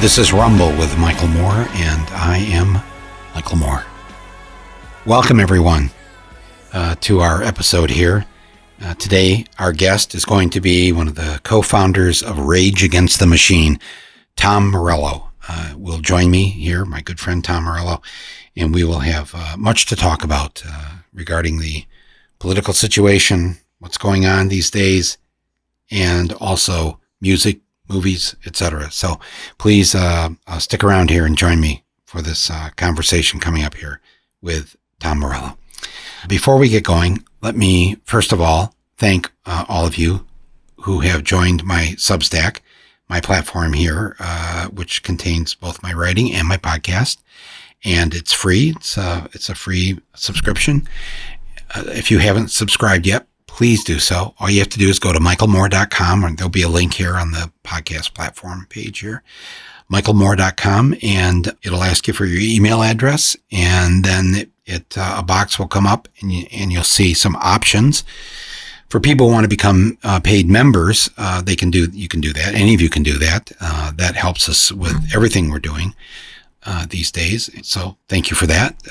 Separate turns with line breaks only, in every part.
This is Rumble with Michael Moore, and I am Michael Moore. Welcome, everyone, to our episode here. Today, our guest is going to be one of the co-founders of Rage Against the Machine, Tom Morello. Will join me here, my good friend Tom Morello, and we will have much to talk about regarding the political situation, what's going on these days, and also music, movies, etc. So please stick around here and join me for this conversation coming up here with Tom Morello. Before we get going, let me first of all thank all of you who have joined my Substack, my platform here, which contains both my writing and my podcast, and it's free. It's a free subscription. If you haven't subscribed yet, please do so. All you have to do is go to michaelmoore.com, and there'll be a link here on the podcast platform page here, michaelmoore.com, and it'll ask you for your email address, and then a box will come up, and you'll see some options for people who want to become paid members. You can do that. Any of you can do that. That helps us with everything we're doing these days. So thank you for that.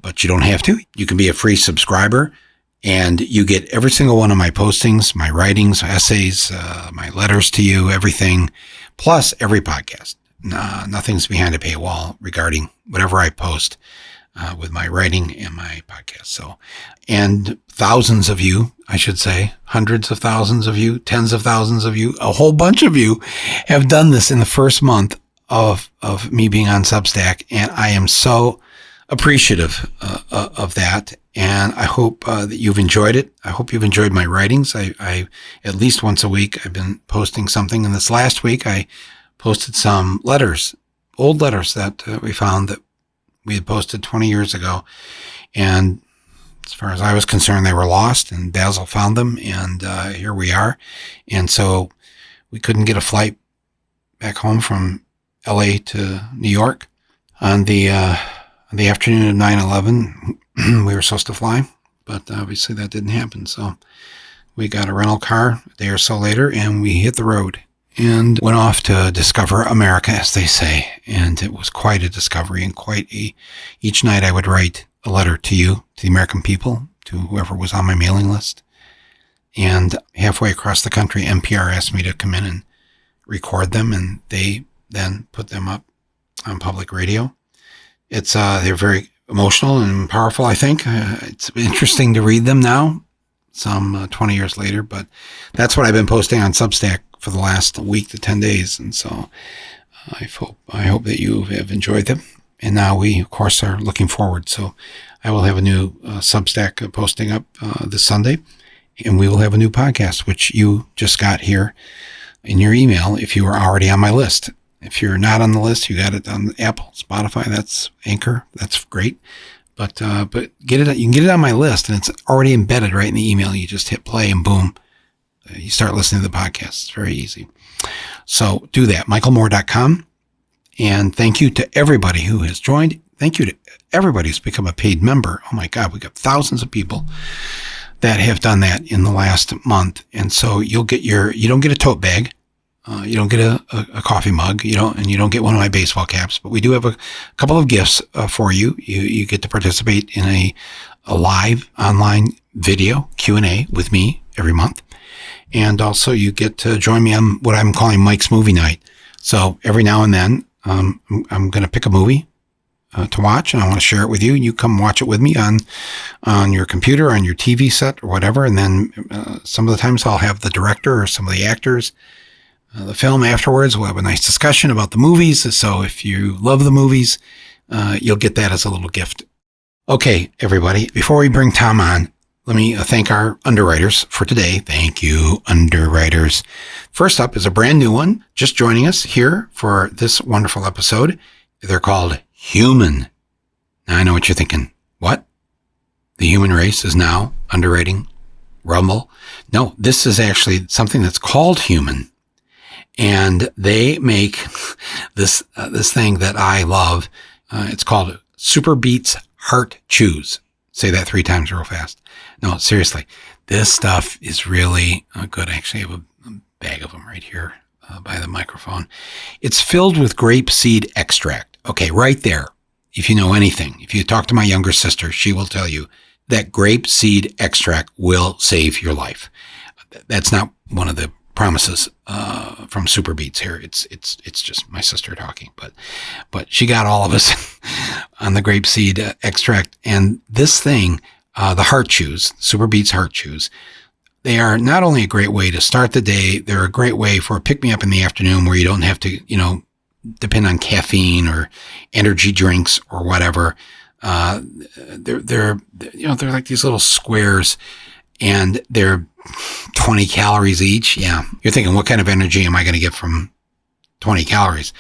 But you don't have to. You can be a free subscriber, and you get every single one of my postings, my writings, essays, my letters to you, everything, plus every podcast. Nothing's behind a paywall regarding whatever I post with my writing and my podcast. So, and thousands of you, I should say, hundreds of thousands of you, tens of thousands of you, a whole bunch of you have done this in the first month of me being on Substack, and I am so appreciative of that, and I hope that you've enjoyed it. I hope you've enjoyed my writings. I at least once a week I've been posting something, and this last week I posted some letters, old letters that we found that we had posted 20 years ago, and as far as I was concerned, they were lost, and Basil found them, and here we are. And so we couldn't get a flight back home from LA to New York on the afternoon of 9/11. We were supposed to fly, but obviously that didn't happen. So we got a rental car a day or so later, and we hit the road and went off to discover America, as they say. And it was quite a discovery, and each night I would write a letter to you, to the American people, to whoever was on my mailing list. And halfway across the country, NPR asked me to come in and record them, and they then put them up on public radio. They're very emotional and powerful, I think. It's interesting to read them now, some 20 years later, but that's what I've been posting on Substack for the last week to 10 days. And so I hope that you have enjoyed them. And now we, of course, are looking forward. So I will have a new Substack posting up this Sunday, and we will have a new podcast, which you just got here in your email if you were already on my list. If you're not on the list, you got it on Apple, Spotify, that's Anchor, that's great. But get it. You can get it on my list, and it's already embedded right in the email. You just hit play, and boom, you start listening to the podcast. It's very easy. So do that, michaelmoore.com. And thank you to everybody who has joined. Thank you to everybody who's become a paid member. Oh my God, we got thousands of people that have done that in the last month. And so you don't get a tote bag. You don't get a coffee mug. You don't get one of my baseball caps, but we do have a couple of gifts for you. You get to participate in a live online video Q&A with me every month. And also you get to join me on what I'm calling Mike's Movie Night. So every now and then, I'm going to pick a movie to watch, and I want to share it with you. You come watch it with me on your computer, on your TV set, or whatever. And then some of the times I'll have the director or some of the actors, the film afterwards. We'll have a nice discussion about the movies. So if you love the movies, you'll get that as a little gift. Okay, everybody, before we bring Tom on, let me thank our underwriters for today. Thank you, underwriters. First up is a brand new one, just joining us here for this wonderful episode. They're called Human. Now I know what you're thinking. What? The human race is now underwriting Rumble? No, this is actually something that's called Human. And they make this thing that I love. It's called Super Beats Heart Chews. Say that 3 times real fast. No, seriously, this stuff is really good. I actually have a bag of them right here. by the microphone. It's filled with grapeseed extract. Okay, right there. If you know anything, if you talk to my younger sister, she will tell you that grapeseed extract will save your life. That's not one of the promises from Super Beats here. It's just my sister talking, but she got all of us on the grapeseed extract. And this thing, the heart chews, Super Beats heart chews, they are not only a great way to start the day, they're a great way for a pick-me-up in the afternoon where you don't have to, depend on caffeine or energy drinks or whatever. They're like these little squares, and they're 20 calories each. Yeah. You're thinking, what kind of energy am I going to get from 20 calories?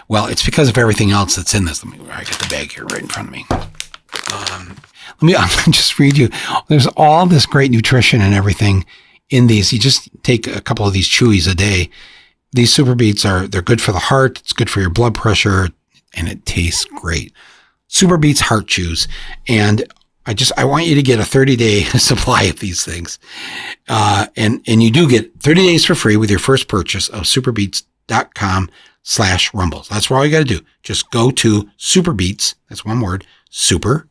Well, it's because of everything else that's in this. I got the bag here right in front of me. I'm going to just read you. There's all this great nutrition and everything in these. You just take a couple of these chewies a day. These Super Beats they're good for the heart. It's good for your blood pressure, and it tastes great. Super Beats Heart Chews. And I want you to get a 30-day supply of these things. And you do get 30 days for free with your first purchase of superbeats.com/rumbles. That's where all you got to do. Just go to Superbeats. That's one word. Super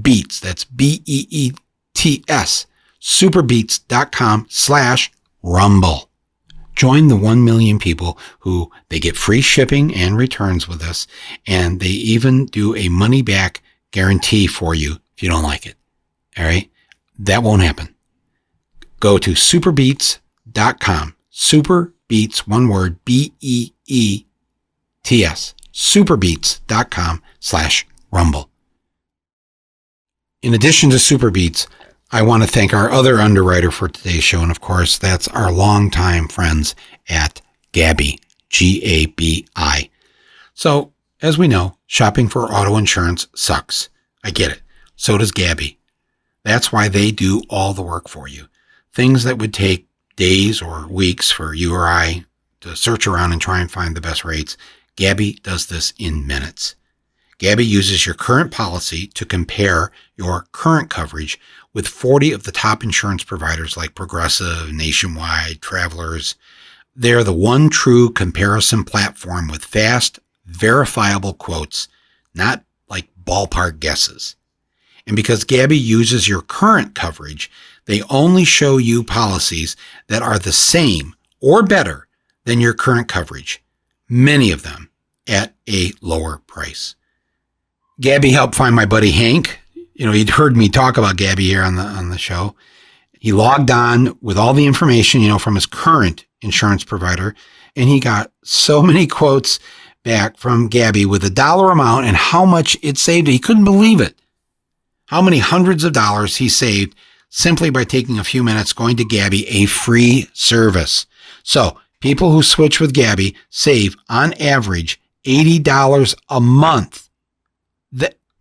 Beats. That's Beets. Superbeats.com/rumble. Join the 1 million people who they get free shipping and returns with us. And they even do a money back guarantee for you if you don't like it. All right. That won't happen. Go to superbeats.com. Superbeats, one word, Beets. Superbeats.com/rumble. In addition to Super Beats, I want to thank our other underwriter for today's show. And of course, that's our longtime friends at Gabi, Gabi. So as we know, shopping for auto insurance sucks. I get it. So does Gabi. That's why they do all the work for you. Things that would take days or weeks for you or I to search around and try and find the best rates, Gabi does this in minutes. Gabi uses your current policy to compare your current coverage with 40 of the top insurance providers like Progressive, Nationwide, Travelers. They're the one true comparison platform with fast, verifiable quotes, not like ballpark guesses. And because Gabi uses your current coverage, they only show you policies that are the same or better than your current coverage, many of them at a lower price. Gabi helped find my buddy Hank. You'd heard me talk about Gabi here on the show. He logged on with all the information, from his current insurance provider, and he got so many quotes back from Gabi with a dollar amount and how much it saved. He couldn't believe it. How many hundreds of dollars he saved simply by taking a few minutes going to Gabi, a free service. So people who switch with Gabi save on average $80 a month.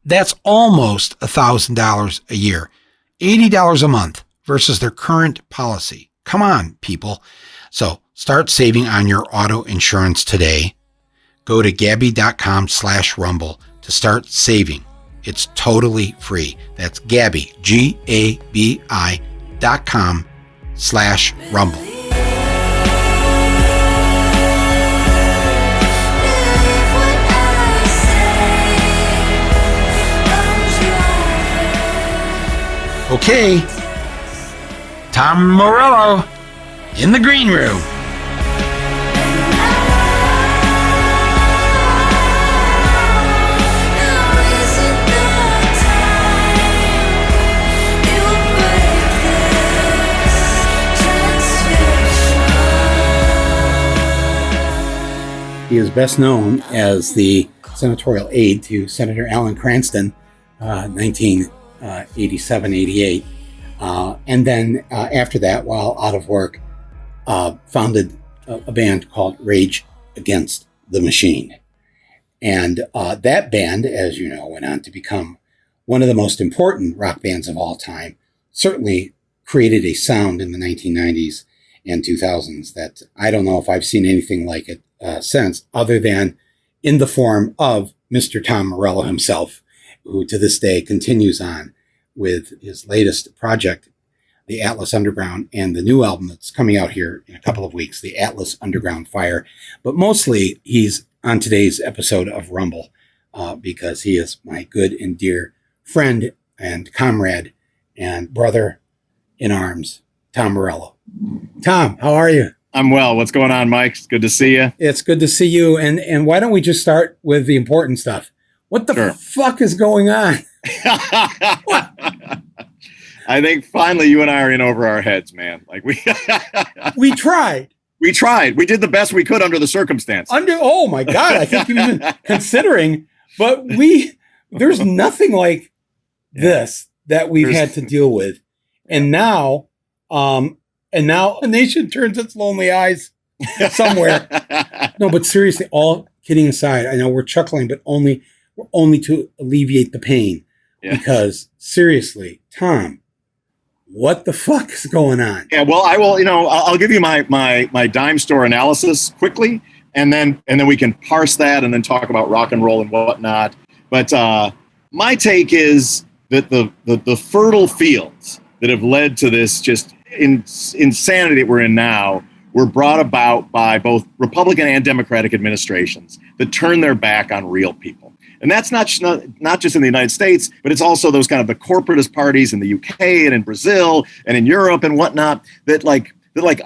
That's almost $1,000 a year. $80 a month versus their current policy. Come on, people. So start saving on your auto insurance today. Go to Gabi.com /rumble to start saving. It's totally free. That's Gabi, Gabi.com /rumble. Okay, Tom Morello in the green room. He is best known as the senatorial aide to Senator Alan Cranston, 1987-88. And then after that, while out of work, founded a band called Rage Against the Machine. And that band, as you know, went on to become one of the most important rock bands of all time. Certainly created a sound in the 1990s and 2000s that I don't know if I've seen anything like it since, other than in the form of Mr. Tom Morello himself, who to this day continues on with his latest project, the Atlas Underground, and the new album that's coming out here in a couple of weeks, the Atlas Underground Fire. But mostly he's on today's episode of Rumble because he is my good and dear friend and comrade and brother in arms, Tom Morello. Tom, how are you?
I'm well. What's going on, Mike? It's good to see you.
It's good to see you. And why don't we just start with the important stuff? What the fuck is going on?
I think finally you and I are in over our heads, man. Like
we tried.
We tried. We did the best we could under the circumstance.
Oh my God. I think you're even considering, but there's nothing like this that we've had to deal with. And now a nation turns its lonely eyes somewhere. No, but seriously, all kidding aside, I know we're chuckling, but only to alleviate the pain. Yeah. Because seriously, Tom, what the fuck is going on?
Yeah, well, I will. I'll give you my dime store analysis quickly, and then we can parse that and then talk about rock and roll and whatnot. But my take is that the fertile fields that have led to this just insanity that we're in now were brought about by both Republican and Democratic administrations that turn their back on real people. And that's not just in the United States, but it's also those kind of the corporatist parties in the UK and in Brazil and in Europe and whatnot that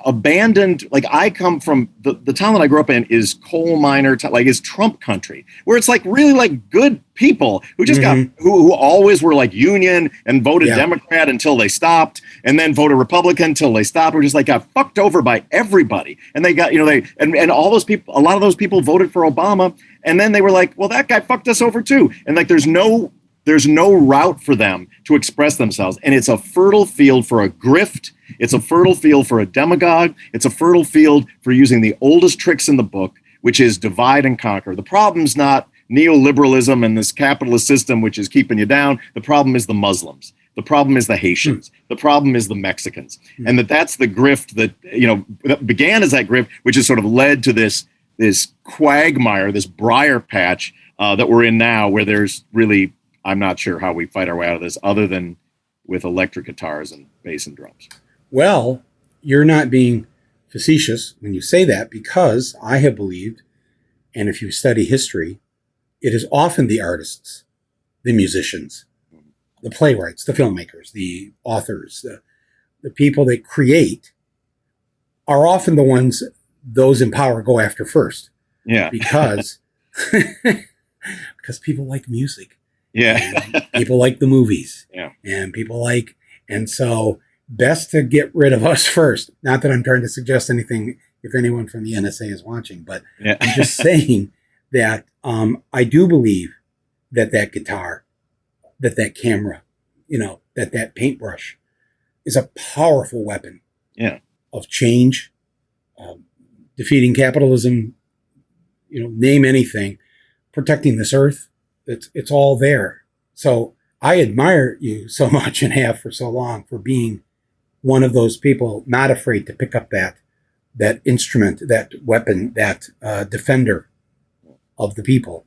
abandoned. Like, I come from the town that I grew up in is coal miner, is Trump country, where it's like really like good people who just who always were like union and voted Democrat until they stopped, and then voted Republican until they stopped. Or just like got fucked over by everybody, and they got and all those people, a lot of those people voted for Obama, and then they were like, well, that guy fucked us over too, and like there's no route for them to express themselves, and it's a fertile field for a grift. It's a fertile field for a demagogue. It's a fertile field for using the oldest tricks in the book, which is divide and conquer. The problem's not neoliberalism and this capitalist system, which is keeping you down. The problem is the Muslims. The problem is the Haitians. The problem is the Mexicans. And that's the grift that began as that grift, which has sort of led to this quagmire, this briar patch that we're in now, where there's really, I'm not sure how we fight our way out of this other than with electric guitars and bass and drums.
Well, you're not being facetious when you say that, because I have believed, and if you study history, it is often the artists, the musicians, the playwrights, the filmmakers, the authors, the people that create are often the ones those in power go after first.
Yeah.
Because people like music.
Yeah.
People like the movies.
Yeah.
And so best to get rid of us first. Not that I'm trying to suggest anything if anyone from the NSA is watching, but I'm just saying that I do believe that guitar, that camera, that paintbrush is a powerful weapon of change, defeating capitalism, name anything, protecting this earth. It's all there. So I admire you so much and have for so long for being one of those people not afraid to pick up that instrument, that weapon, that defender of the people,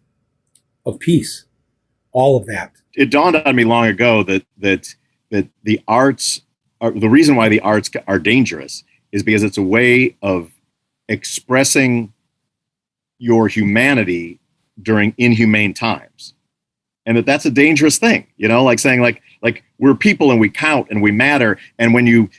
of peace, all of that.
It dawned on me long ago that the arts are, the reason why the arts are dangerous is because it's a way of expressing your humanity during inhumane times. And that's a dangerous thing, like saying like we're people and we count and we matter. And when you,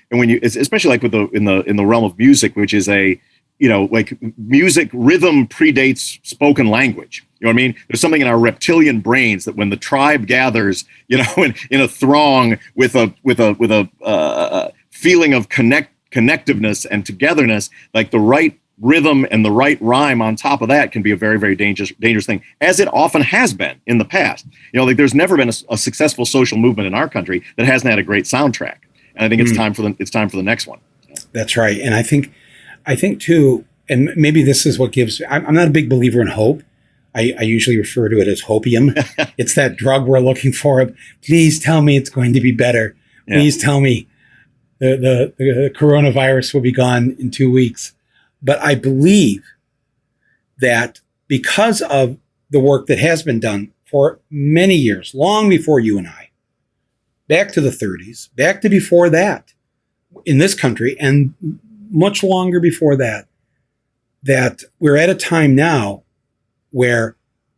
especially like in the realm of music, which is like music rhythm predates spoken language. You know what I mean? There's something in our reptilian brains that when the tribe gathers, in a throng with a feeling of connectiveness and togetherness, like the right rhythm and the right rhyme on top of that can be a very, very dangerous thing, as it often has been in the past. Like there's never been a successful social movement in our country that hasn't had a great soundtrack. And I think it's time for the next one.
That's right. And I think too, and maybe this is what gives, I'm not a big believer in hope. I usually refer to it as hopium. It's that drug we're looking for. Please tell me it's going to be better. Please tell me the coronavirus will be gone in 2 weeks. But I believe that because of the work that has been done for many years, long before you and I, back to the 30s, back to before that, in this country and much longer before that, that we're at a time now where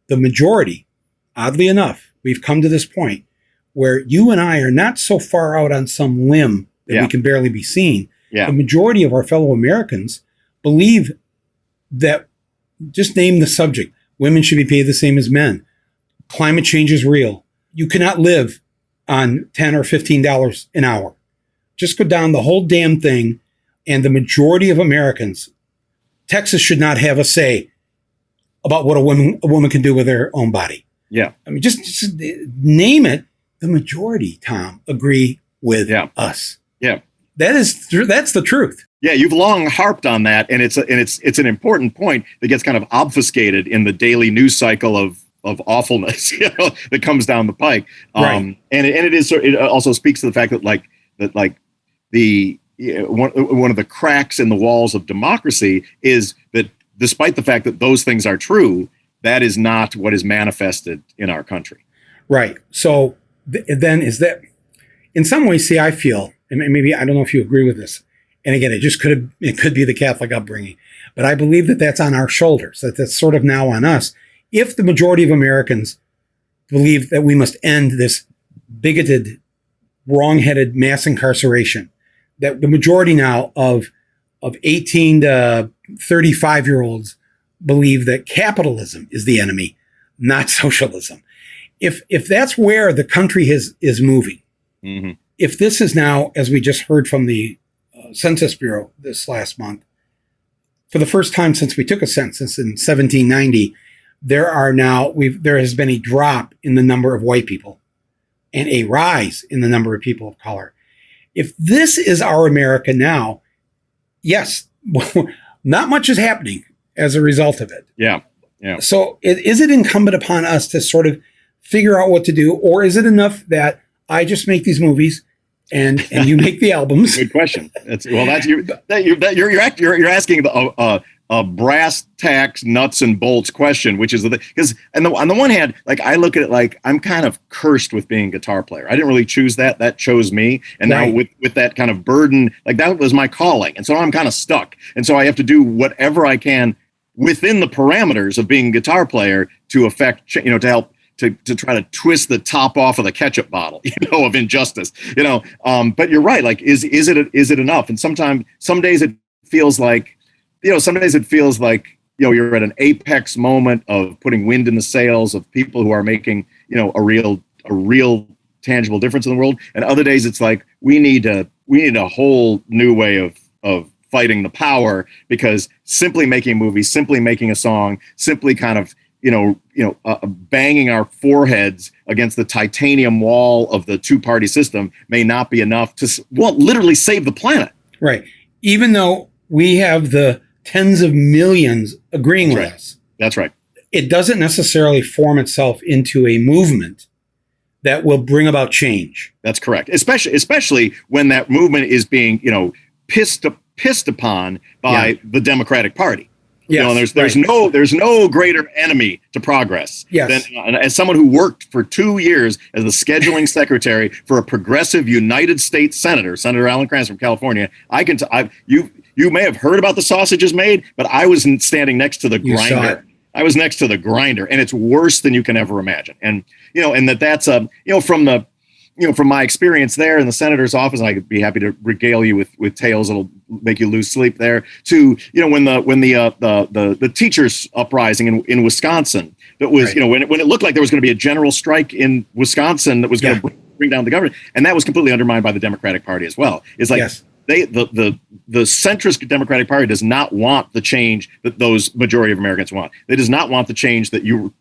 the majority, oddly enough, we've come to this point where you and I are not so far out on some limb that we can barely be seen.
Yeah.
The majority of our fellow Americans believe that, just name the subject, women should be paid the same as men. Climate change is real. You cannot live on $10 or $15 an hour. Just go down the whole damn thing, and the majority of Americans, Texas should not have a say about what a woman can do with her own body.
Yeah.
I mean, just name it. The majority, Tom, agree with us.
Yeah.
That's the truth.
Yeah, you've long harped on that, and it's an important point that gets kind of obfuscated in the daily news cycle of awfulness, that comes down the pike.
Right.
And it also speaks to the fact that one of the cracks in the walls of democracy is that despite the fact that those things are true, that is not what is manifested in our country.
Right. So then is that, in some ways, see, I feel, and maybe I don't know if you agree with this, and again, it could be the Catholic upbringing, but I believe that that's on our shoulders, that's sort of now on us. If the majority of Americans believe that we must end this bigoted, wrong-headed mass incarceration, that the majority now of 18 to 35-year-olds believe that capitalism is the enemy, not socialism. If that's where the country is moving,
mm-hmm.
If this is now, as we just heard from the Census Bureau this last month, for the first time since we took a census in 1790, there has been a drop in the number of white people and a rise in the number of people of color. If this is our America now, yes, not much is happening as a result of it.
Yeah. Yeah.
So is it incumbent upon us to sort of figure out what to do, or is it enough that I just make these movies and you make the albums?
Good question. You're asking a brass tacks nuts and bolts question, which is because on the one hand, like I look at it like I'm kind of cursed with being a guitar player. I didn't really choose that chose me, and
right.
Now with that kind of burden, like that was my calling, and so I'm kind of stuck, and so I have to do whatever I can within the parameters of being a guitar player to affect, to help. To try to twist the top off of the ketchup bottle, of injustice, But you're right. Like, is it enough? And some days it feels like, you're at an apex moment of putting wind in the sails of people who are making, a real tangible difference in the world. And other days it's like we need a whole new way of fighting the power, because simply making a movie, simply making a song, simply kind of banging our foreheads against the titanium wall of the two-party system may not be enough to, literally save the planet.
Right. Even though we have the tens of millions agreeing with us.
That's right.
It doesn't necessarily form itself into a movement that will bring about change.
That's correct. Especially when that movement is being, pissed upon by the Democratic Party.
Yes,
there's no greater enemy to progress than as someone who worked for 2 years as the scheduling secretary for a progressive United States Senator Alan Krantz from California. You may have heard about the sausages made, but I was standing next to the grinder. I was next to the grinder, and it's worse than you can ever imagine. And that's from my experience there in the senator's office, and I could be happy to regale you with tales that'll make you lose sleep there, to when the teachers uprising in Wisconsin, that was right. When it looked like there was going to be a general strike in Wisconsin that was going to bring down the government, and that was completely undermined by the Democratic Party as well. It's like the centrist Democratic Party does not want the change that those majority of Americans want. They does not want the change that you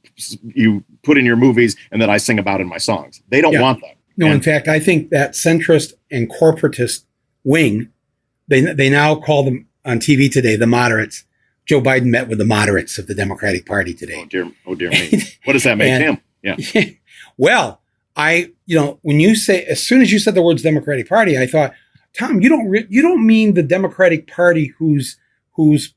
put in your movies and that I sing about in my songs. They don't want that.
No, in fact, I think that centrist and corporatist wing, they now call them on TV today the moderates. Joe Biden met with the moderates of the Democratic Party today.
Oh dear me. What does that make him? Yeah.
Well, when you say, as soon as you said the words Democratic Party, I thought, Tom, you don't mean the Democratic Party whose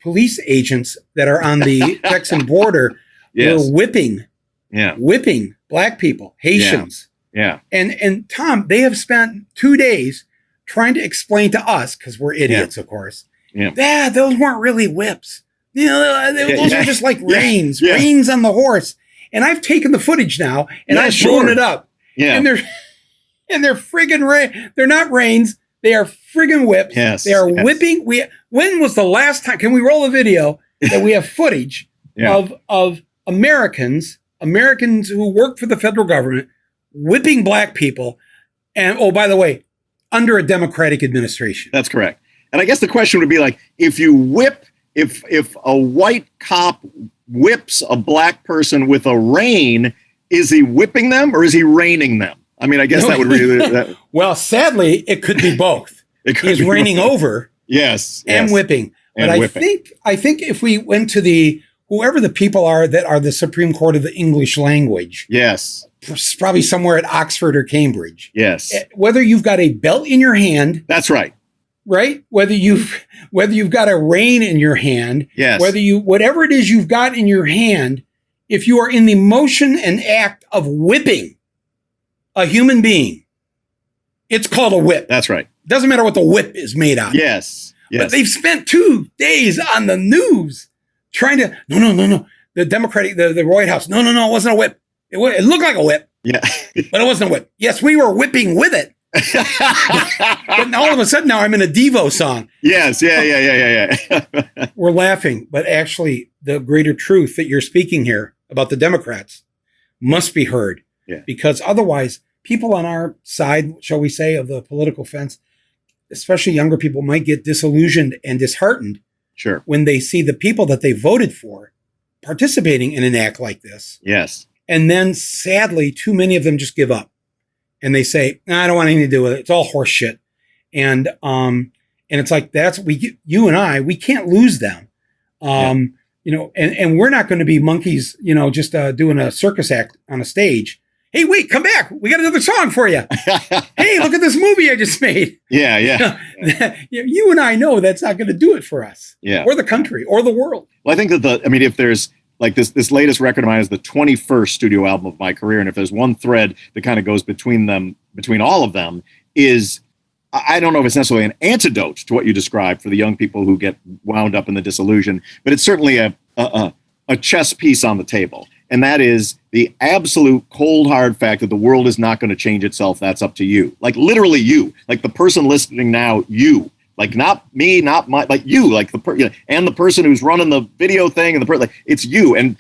police agents that are on the Texan border were whipping black people, Haitians.
Yeah.
And Tom, they have spent 2 days trying to explain to us, because we're idiots, of course.
Yeah.
Those weren't really whips. Those were just like reins on the horse. And I've taken the footage now and I've blown it up.
Yeah.
And they're friggin' they're not reins. They are friggin' whips.
Yes.
They are whipping. When was the last time? Can we roll a video that we have footage of Americans who work for the federal government whipping black people? And by the way, under a Democratic administration.
That's correct. And I guess the question would be like, if a white cop whips a black person with a rein, is he whipping them or is he reining them? I mean, I guess that would be that.
Well, sadly, it could be both. He's reining over, and whipping. But I think if we went to whoever the people are that are the Supreme Court of the English language, probably somewhere at Oxford or Cambridge, whether you've got a belt in your hand,
that's right,
whether you've got a rein in your hand, whatever it is you've got in your hand, if you are in the motion and act of whipping a human being, it's called a whip. That's right. Doesn't matter what the whip is made out of.
Yes.
But they've spent 2 days on the news trying to, no. The Democratic, the White House, no, it wasn't a whip. It looked like a whip. Yeah. But it wasn't a whip. Yes, we were whipping with it. But all of a sudden now I'm in a Devo song.
Yes. Yeah.
We're laughing, but actually the greater truth that you're speaking here about the Democrats must be heard.
Yeah.
Because otherwise, people on our side, shall we say, of the political fence, especially younger people, might get disillusioned and disheartened when they see the people that they voted for participating in an act like this.
Yes.
And then, sadly, too many of them just give up. And they say, I don't want anything to do with it. It's all horse shit. And it's like, you and I, we can't lose them. And we're not going to be monkeys, just doing a circus act on a stage. Hey, wait, come back. We got another song for you. Hey, look at this movie I just made.
Yeah.
You and I know that's not going to do it for us.
Yeah.
Or the country or the world.
Well, I think that if there's like this latest record of mine is the 21st studio album of my career. And if there's one thread that kind of goes between all of them is, I don't know if it's necessarily an antidote to what you described for the young people who get wound up in the disillusion, but it's certainly a chess piece on the table. And that is the absolute cold, hard fact that the world is not going to change itself. That's up to you. Like literally you, like the person listening now, you, like not me, not my, like you, like and the person who's running the video thing and the person, like it's you. And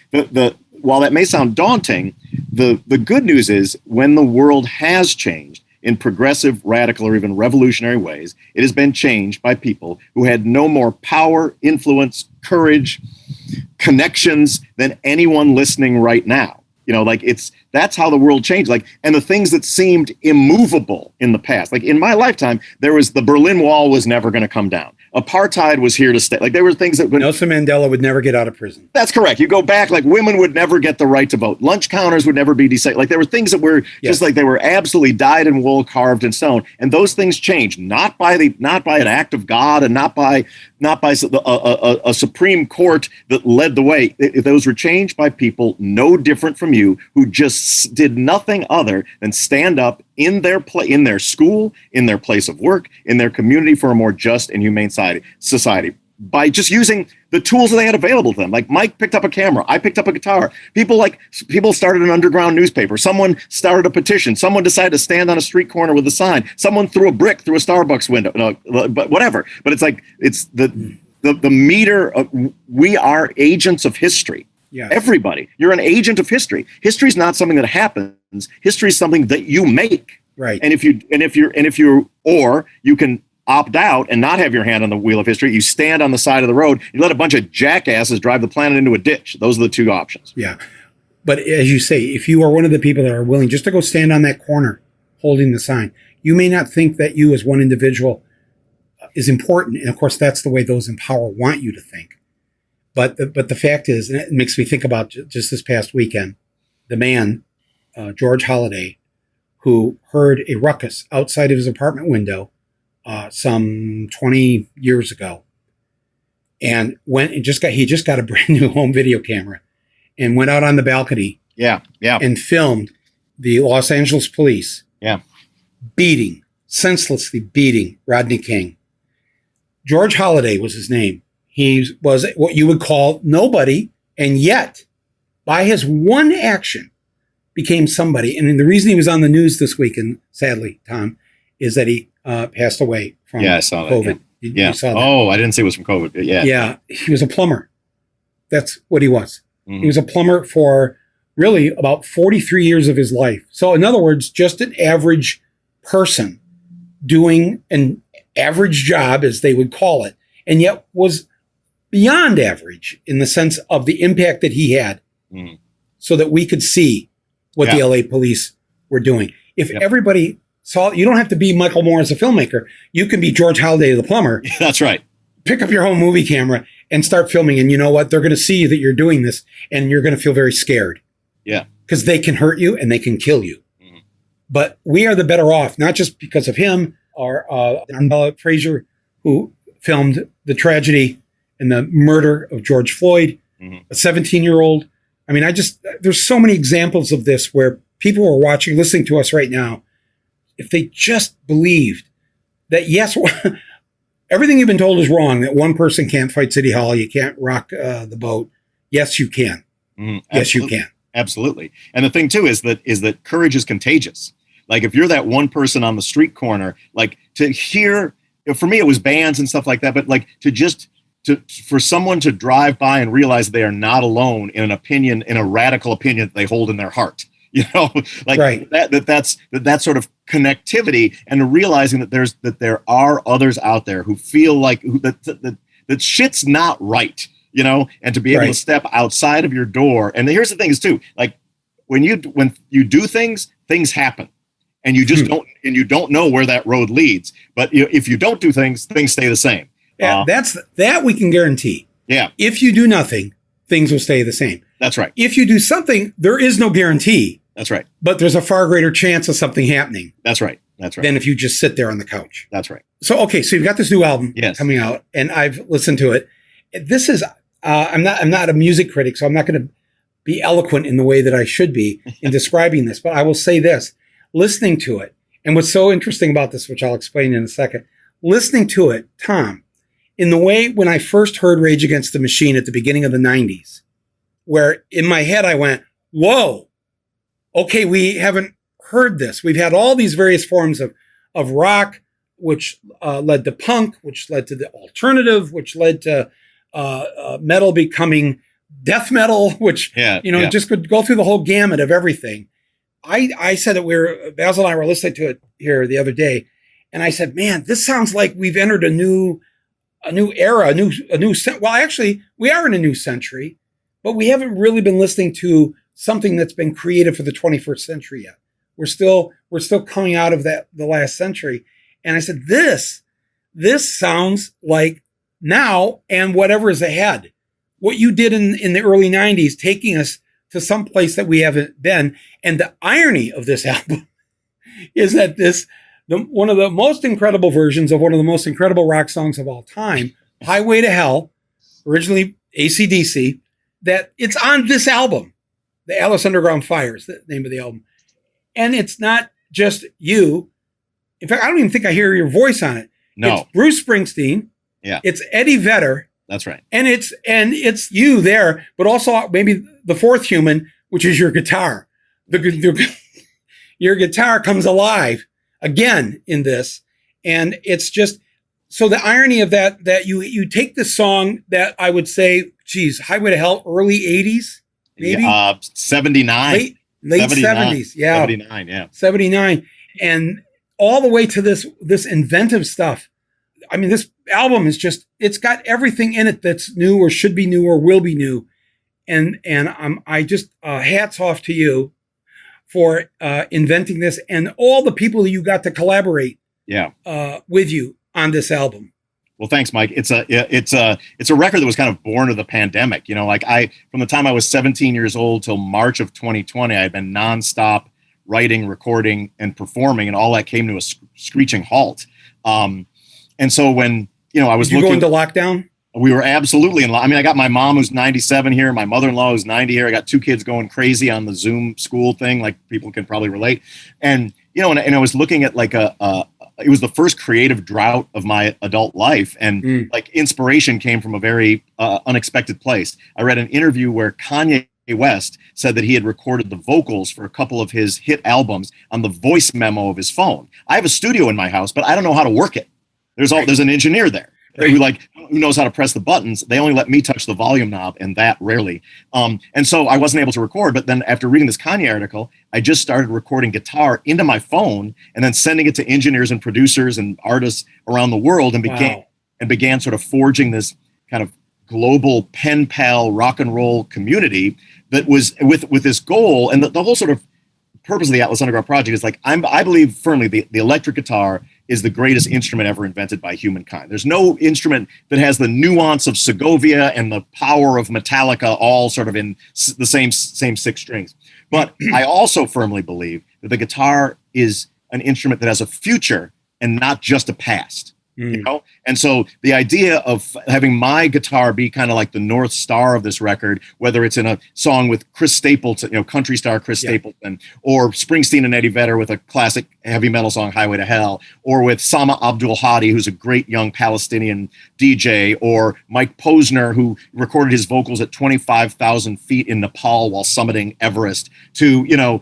while that may sound daunting, the good news is when the world has changed in progressive, radical, or even revolutionary ways, it has been changed by people who had no more power, influence, courage, connections than anyone listening right now. That's how the world changed. And the things that seemed immovable in the past, like in my lifetime, the Berlin Wall was never going to come down. Apartheid was here to stay. Like there were things that
Nelson Mandela would never get out of prison.
That's correct. You go back, like women would never get the right to vote. Lunch counters would never be decided. Like there were things that were just like they were absolutely dyed in wool, carved in stone. And those things changed not by an act of God and not by a Supreme Court that led the way. Those were changed by people no different from you who just did nothing other than stand up in their school, in their place of work, in their community for a more just and humane society by just using the tools that they had available to them. Like Mike picked up a camera, I picked up a guitar. People started an underground newspaper. Someone started a petition. Someone decided to stand on a street corner with a sign. Someone threw a brick through a Starbucks window. But whatever. But it's the meter of, we are agents of history.
Yes.
Everybody, you're an agent of history. History is not something that happens. History is something that you make.
Right.
And if you can opt out and not have your hand on the wheel of history. You stand on the side of the road. You let a bunch of jackasses drive the planet into a ditch. Those are the two options.
Yeah. But as you say, if you are one of the people that are willing just to go stand on that corner holding the sign, you may not think that you as one individual is important. And of course, that's the way those in power want you to think. But the fact is, and it makes me think about just this past weekend, the man, George Holliday, who heard a ruckus outside of his apartment window some 20 years ago, and went and he just got a brand new home video camera and went out on the balcony.
Yeah.
And filmed the Los Angeles police.
Yeah.
Beating senselessly beating Rodney King. George Holliday was his name. He was what you would call nobody, and yet, by his one action, became somebody. And the reason he was on the news this week, and sadly, Tom, is that he passed away from
I saw that,
COVID.
Yeah.
You saw that.
Oh, I didn't say it was from COVID. Yeah.
Yeah, he was a plumber. That's what he was.
Mhm.
He was a plumber for really about 43 years of his life. So in other words, just an average person doing an average job, as they would call it, and yet was beyond average in the sense of the impact that he had, so that we could see what the LA police were doing. If everybody saw, you don't have to be Michael Moore as a filmmaker. You can be George Holliday the plumber.
That's right.
Pick up your home movie camera and start filming. And you know what? They're going to see that you're doing this, and you're going to feel very scared.
Yeah.
Because they can hurt you and they can kill you. But we are the better off, not just because of him or Fraser, who filmed the tragedy and the murder of George Floyd, a 17-year-old. I mean, there's so many examples of this where people are watching, listening to us right now. If they just believed that, yes, everything you've been told is wrong, that one person can't fight City Hall, you can't rock the boat. Yes, you can. Yes, you can.
Absolutely. And the thing too is that courage is contagious. Like if you're that one person on the street corner, like to hear, for me, it was bands and stuff like that, but like for someone to drive by and realize they are not alone in an opinion, in a radical opinion that they hold in their heart, like that sort of connectivity, and realizing that there are others out there who feel like that shit's not right. And to be able to step outside of your door. And here's the thing is too, like when you do things happen, and you just don't know where that road leads. But if you don't do things stay the same.
Yeah, that we can guarantee.
Yeah.
If you do nothing, things will stay the same.
That's right.
If you do something, there is no guarantee.
That's right.
But there's a far greater chance of something happening.
That's right. That's right.
Than if you just sit there on the couch.
That's right.
So you've got this new album coming out, and I've listened to it. This is I'm not a music critic, so I'm not going to be eloquent in the way that I should be in describing this, but I will say this. Listening to it, and what's so interesting about this, which I'll explain in a second, listening to it, Tom, in the way when I first heard Rage Against the Machine at the beginning of the 90s, where in my head I went, whoa, okay, we haven't heard this. We've had all these various forms of rock, which led to punk, which led to the alternative, which led to metal becoming death metal, which, just could go through the whole gamut of everything. I said that Basil and I were listening to it here the other day, and I said, man, this sounds like we've entered a new era, well, actually, we are in a new century, but we haven't really been listening to something that's been created for the 21st century yet. We're still coming out of the last century. And I said, this sounds like now and whatever is ahead. What you did in the early 90s, taking us to some place that we haven't been. And the irony of this album is that one of the most incredible versions of one of the most incredible rock songs of all time, Highway to Hell, originally AC/DC, that it's on this album, the Alice Underground Fire is the name of the album. And it's not just you. In fact, I don't even think I hear your voice on it.
No.
It's Bruce Springsteen.
Yeah.
It's Eddie Vedder.
That's right.
And it's you there, but also maybe the fourth human, which is your guitar. Your guitar comes alive again in this. And it's just, so the irony of that you take this song that I would say, geez, Highway to Hell, early 80s, maybe?
79.
Late 70s. Yeah.
79, yeah.
79. And all the way to this inventive stuff. I mean, this album is just, it's got everything in it that's new or should be new or will be new. And I just, hats off to you for inventing this and all the people that you got to collaborate with you on this album.
Well, thanks, Mike. It's a record that was kind of born of the pandemic. From the time I was 17 years old till March of 2020, I had been nonstop writing, recording, and performing, and all that came to a screeching halt. And so when, I was
looking... Did you go into lockdown?
We were absolutely in lockdown. I mean, I got my mom who's 97 here. My mother-in-law who's 90 here. I got two kids going crazy on the Zoom school thing, like people can probably relate. And, and I was looking at like a it was the first creative drought of my adult life. And like inspiration came from a very unexpected place. I read an interview where Kanye West said that he had recorded the vocals for a couple of his hit albums on the voice memo of his phone. I have a studio in my house, but I don't know how to work it. There's an engineer there who knows how to press the buttons. They only let me touch the volume knob, and that rarely. And so I wasn't able to record. But then after reading this Kanye article, I just started recording guitar into my phone and then sending it to engineers and producers and artists around the world, and began sort of forging this kind of global pen pal rock and roll community that was with this goal. And the whole sort of purpose of the Atlas Underground project is like, I believe firmly the electric guitar is the greatest instrument ever invented by humankind. There's no instrument that has the nuance of Segovia and the power of Metallica all sort of in the same six strings. But I also firmly believe that the guitar is an instrument that has a future and not just a past. You know, and so the idea of having my guitar be kind of like the North Star of this record, whether it's in a song with Chris Stapleton, country star Chris Stapleton, or Springsteen and Eddie Vedder with a classic heavy metal song, Highway to Hell, or with Sama Abdul Hadi, who's a great young Palestinian DJ, or Mike Posner, who recorded his vocals at 25,000 feet in Nepal while summiting Everest, to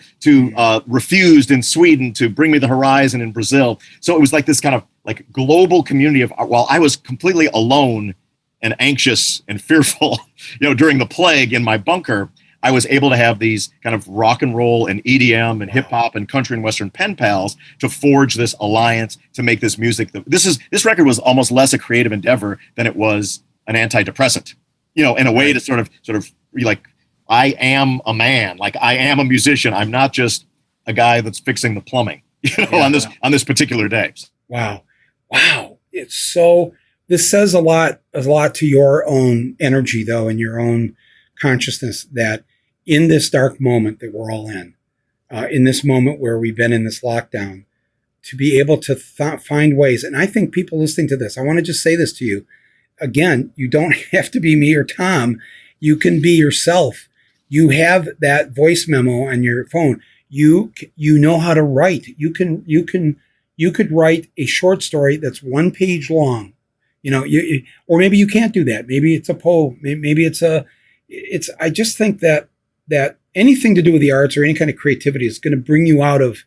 Refused in Sweden, to Bring Me the Horizon in Brazil. So it was like this kind of like global community of, while I was completely alone and anxious and fearful, during the plague in my bunker, I was able to have these kind of rock and roll and EDM and hip hop and country and Western pen pals to forge this alliance to make this music. This record was almost less a creative endeavor than it was an antidepressant, in a way to sort of be like, I am a man, like I am a musician. I'm not just a guy that's fixing the plumbing, on this particular day.
Wow. It's so, this says a lot to your own energy though, and your own consciousness, that in this dark moment that we're all in this moment where we've been in this lockdown, to be able to find ways. And I think people listening to this, I want to just say this to you again, you don't have to be me or Tom. You can be yourself. You have that voice memo on your phone. You know how to write. You could write a short story that's 1 page long, or maybe you can't do that. Maybe it's a poem. Maybe I just think that anything to do with the arts or any kind of creativity is going to bring you out of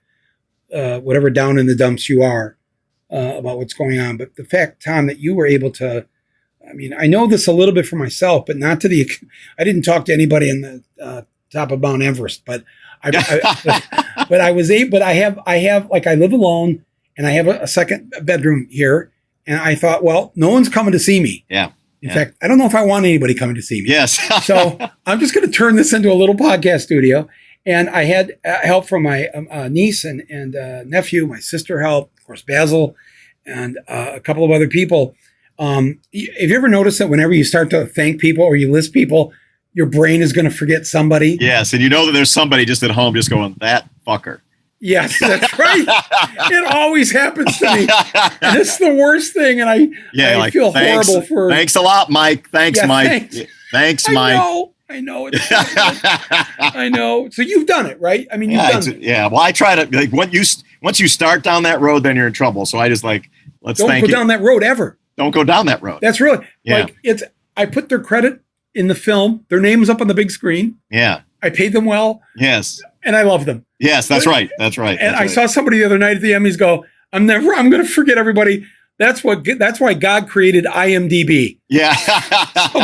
whatever down in the dumps you are about what's going on. But the fact, Tom, that you were able to, I know this a little bit for myself, but not to I didn't talk to anybody in the top of Mount Everest, but but I was able, but I have, like, I live alone and I have a second bedroom here. And I thought, well, no one's coming to see me.
Yeah.
In fact, I don't know if I want anybody coming to see me.
Yes.
So I'm just going to turn this into a little podcast studio. And I had help from my niece and nephew. My sister helped, of course, Basil, and a couple of other people. Have you ever noticed that whenever you start to thank people or you list people, your brain is going to forget somebody?
Yes, and that there's somebody just at home just going, that fucker.
Yes, that's right. It always happens to me. And it's the worst thing, and I feel horrible for...
Thanks a lot, Mike. Thanks, Mike. Thanks, Mike.
I know. I know. So you've done it, right? You've done it.
Yeah, well, I try to... once you start down that road, then you're in trouble. So I just let's thank you.
Don't go down that road ever.
Don't go down that road.
That's really... I put their credit in the film. Their name's up on the big screen.
Yeah.
I paid them well.
Yes.
And I love them.
Yes, that's right. That's right.
And I saw somebody the other night at the Emmys go, I'm going to forget everybody. That's why God created IMDb.
Yeah.
So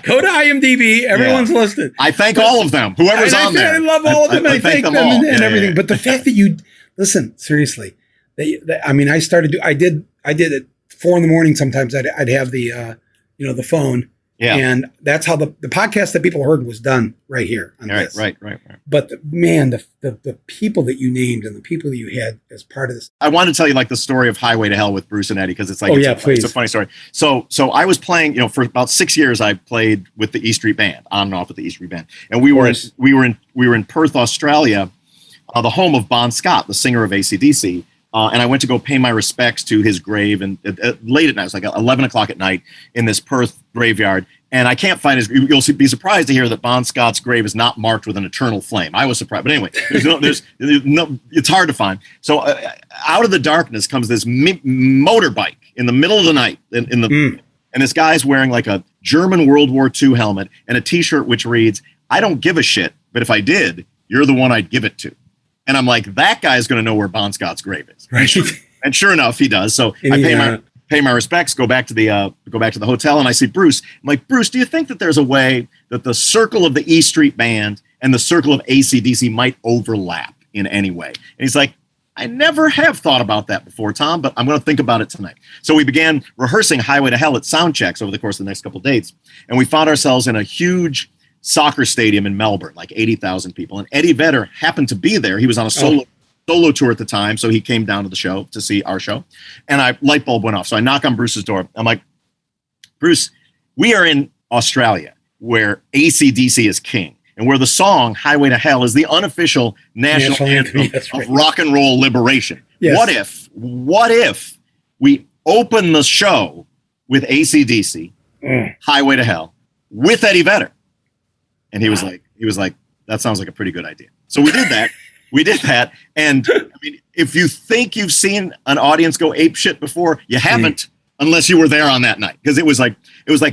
go to IMDb. Everyone's listed.
I thank all of them. Whoever's on there.
I love all of them. I thank them
all.
and everything. But the fact that you listen, seriously, I did at 4 a.m. sometimes I'd have the, the phone.
Yeah.
And that's how the podcast that people heard was done right here on this.
Right.
But the people that you named and the people that you had as part of this.
I want to tell you the story of Highway to Hell with Bruce and Eddie, because it's it's a funny story. So I was playing, for about 6 years I played with the E Street Band, on and off with the E Street Band. And we were in Perth, Australia, the home of Bon Scott, the singer of AC/DC. And I went to go pay my respects to his grave, and late at night, it was like 11 o'clock at night in this Perth graveyard. And I can't find his. You'll be surprised to hear that Bon Scott's grave is not marked with an eternal flame. I was surprised, but anyway, there's no. It's hard to find. So out of the darkness comes this motorbike in the middle of the night, and this guy's wearing like a German World War II helmet and a T-shirt which reads, "I don't give a shit, but if I did, you're the one I'd give it to." And I'm like, that guy's going to know where Bon Scott's grave is,
right?
And sure enough, he does. So I pay my respects, go back to the hotel, and I see Bruce. I'm like, Bruce, do you think that there's a way that the circle of the E Street Band and the circle of AC/DC might overlap in any way? And he's like, I never have thought about that before, Tom, but I'm going to think about it tonight. So we began rehearsing Highway to Hell at sound checks over the course of the next couple of dates, and we found ourselves in a huge soccer stadium in Melbourne, like 80,000 people. And Eddie Vedder happened to be there. He was on a solo tour at the time, so he came down to the show to see our show, and light bulb went off. So I knock on Bruce's door. I'm like, Bruce, we are in Australia where AC/DC is king, and where the song Highway to Hell is the unofficial national anthem of rock and roll liberation. Yes. What if we open the show with AC/DC, Highway to Hell, with Eddie Vedder? And he was like, that sounds like a pretty good idea. So we did that. And I mean, if you think you've seen an audience go ape shit before, you haven't, unless you were there on that night. Because it was like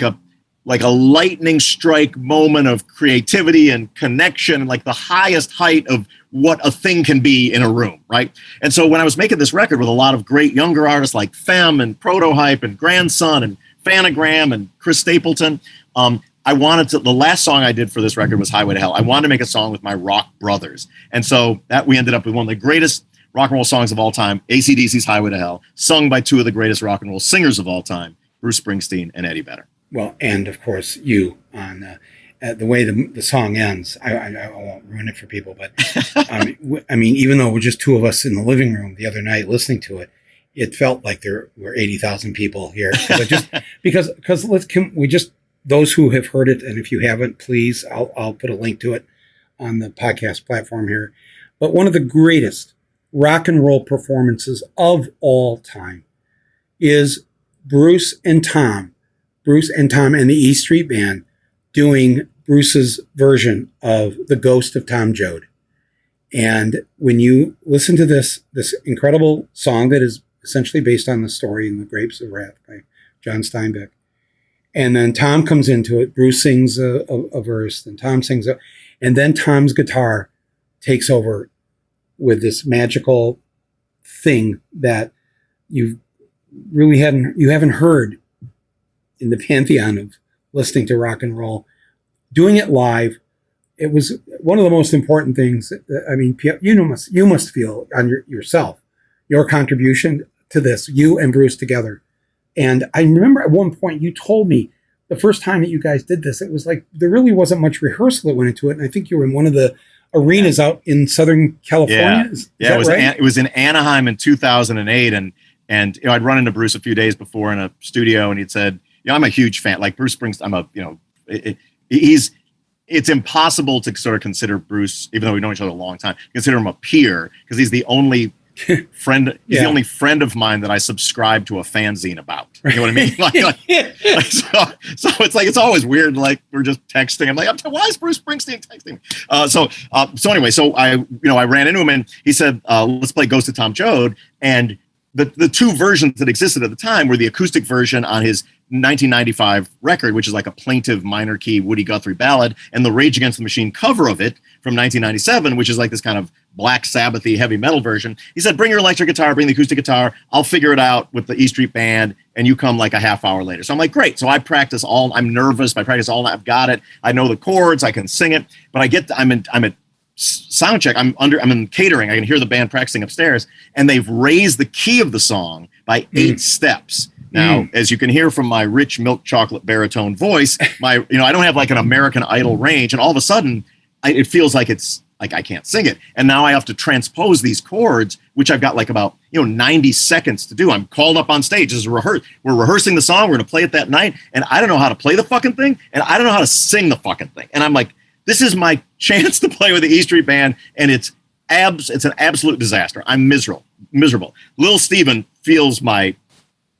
a lightning strike moment of creativity and connection, and like the highest height of what a thing can be in a room, right? And so when I was making this record with a lot of great younger artists like Femme and Protohype and Grandson and Phantogram and Chris Stapleton, the last song I did for this record was Highway to Hell. I wanted to make a song with my rock brothers. And so that we ended up with one of the greatest rock and roll songs of all time, AC/DC's Highway to Hell, sung by two of the greatest rock and roll singers of all time, Bruce Springsteen and Eddie Vedder.
Well, and of course, you on the way the song ends. I won't ruin it for people, but I mean, even though we're just two of us in the living room the other night listening to it, it felt like there were 80,000 people here. Because those who have heard it, and if you haven't, please, I'll put a link to it on the podcast platform here. But one of the greatest rock and roll performances of all time is Bruce and Tom and the E Street Band doing Bruce's version of the Ghost of Tom Joad. And when you listen to this incredible song that is essentially based on the story in The Grapes of Wrath by John Steinbeck, and then Tom comes into it. Bruce sings a verse, and Tom sings it, and then Tom's guitar takes over with this magical thing that you haven't heard in the pantheon of listening to rock and roll. Doing it live, it was one of the most important things. I mean, you must feel on yourself your contribution to this, you and Bruce together. And I remember at one point you told me the first time that you guys did this, it was like there really wasn't much rehearsal that went into it. And I think you were in one of the arenas out in Southern California.
Yeah, it was in Anaheim in 2008. And I'd run into Bruce a few days before in a studio, and he'd said, I'm a huge fan. Like Bruce Springsteen, it's impossible to sort of consider Bruce, even though we've known each other a long time, consider him a peer, because he's the only friend. He's the only friend of mine that I subscribe to a fanzine about. You know what I mean? So it's like, it's always weird. Like we're just texting. I'm like, why is Bruce Springsteen texting me? So anyway, I ran into him, and he said, let's play Ghost of Tom Joad. And the two versions that existed at the time were the acoustic version on his 1995 record, which is like a plaintive minor key Woody Guthrie ballad, and the Rage Against the Machine cover of it from 1997, which is like this kind of Black Sabbath-y heavy metal version. He said, bring your electric guitar, bring the acoustic guitar. I'll figure it out with the E Street Band, and you come like a half hour later. So I'm like, great. So I practice I'm nervous, but I practice all night. I've got it. I know the chords. I can sing it. But I'm at sound check. I'm in catering. I can hear the band practicing upstairs, and they've raised the key of the song by 8 steps. Now, as you can hear from my rich milk chocolate baritone voice, I don't have like an American Idol range, and all of a sudden it feels like it's like I can't sing it. And now I have to transpose these chords, which I've got like about 90 seconds to do. I'm called up on stage as we're rehearsing the song. We're going to play it that night, and I don't know how to play the fucking thing, and I don't know how to sing the fucking thing. And I'm like, this is my chance to play with the E Street Band, and it's an absolute disaster. I'm miserable. Little Steven feels my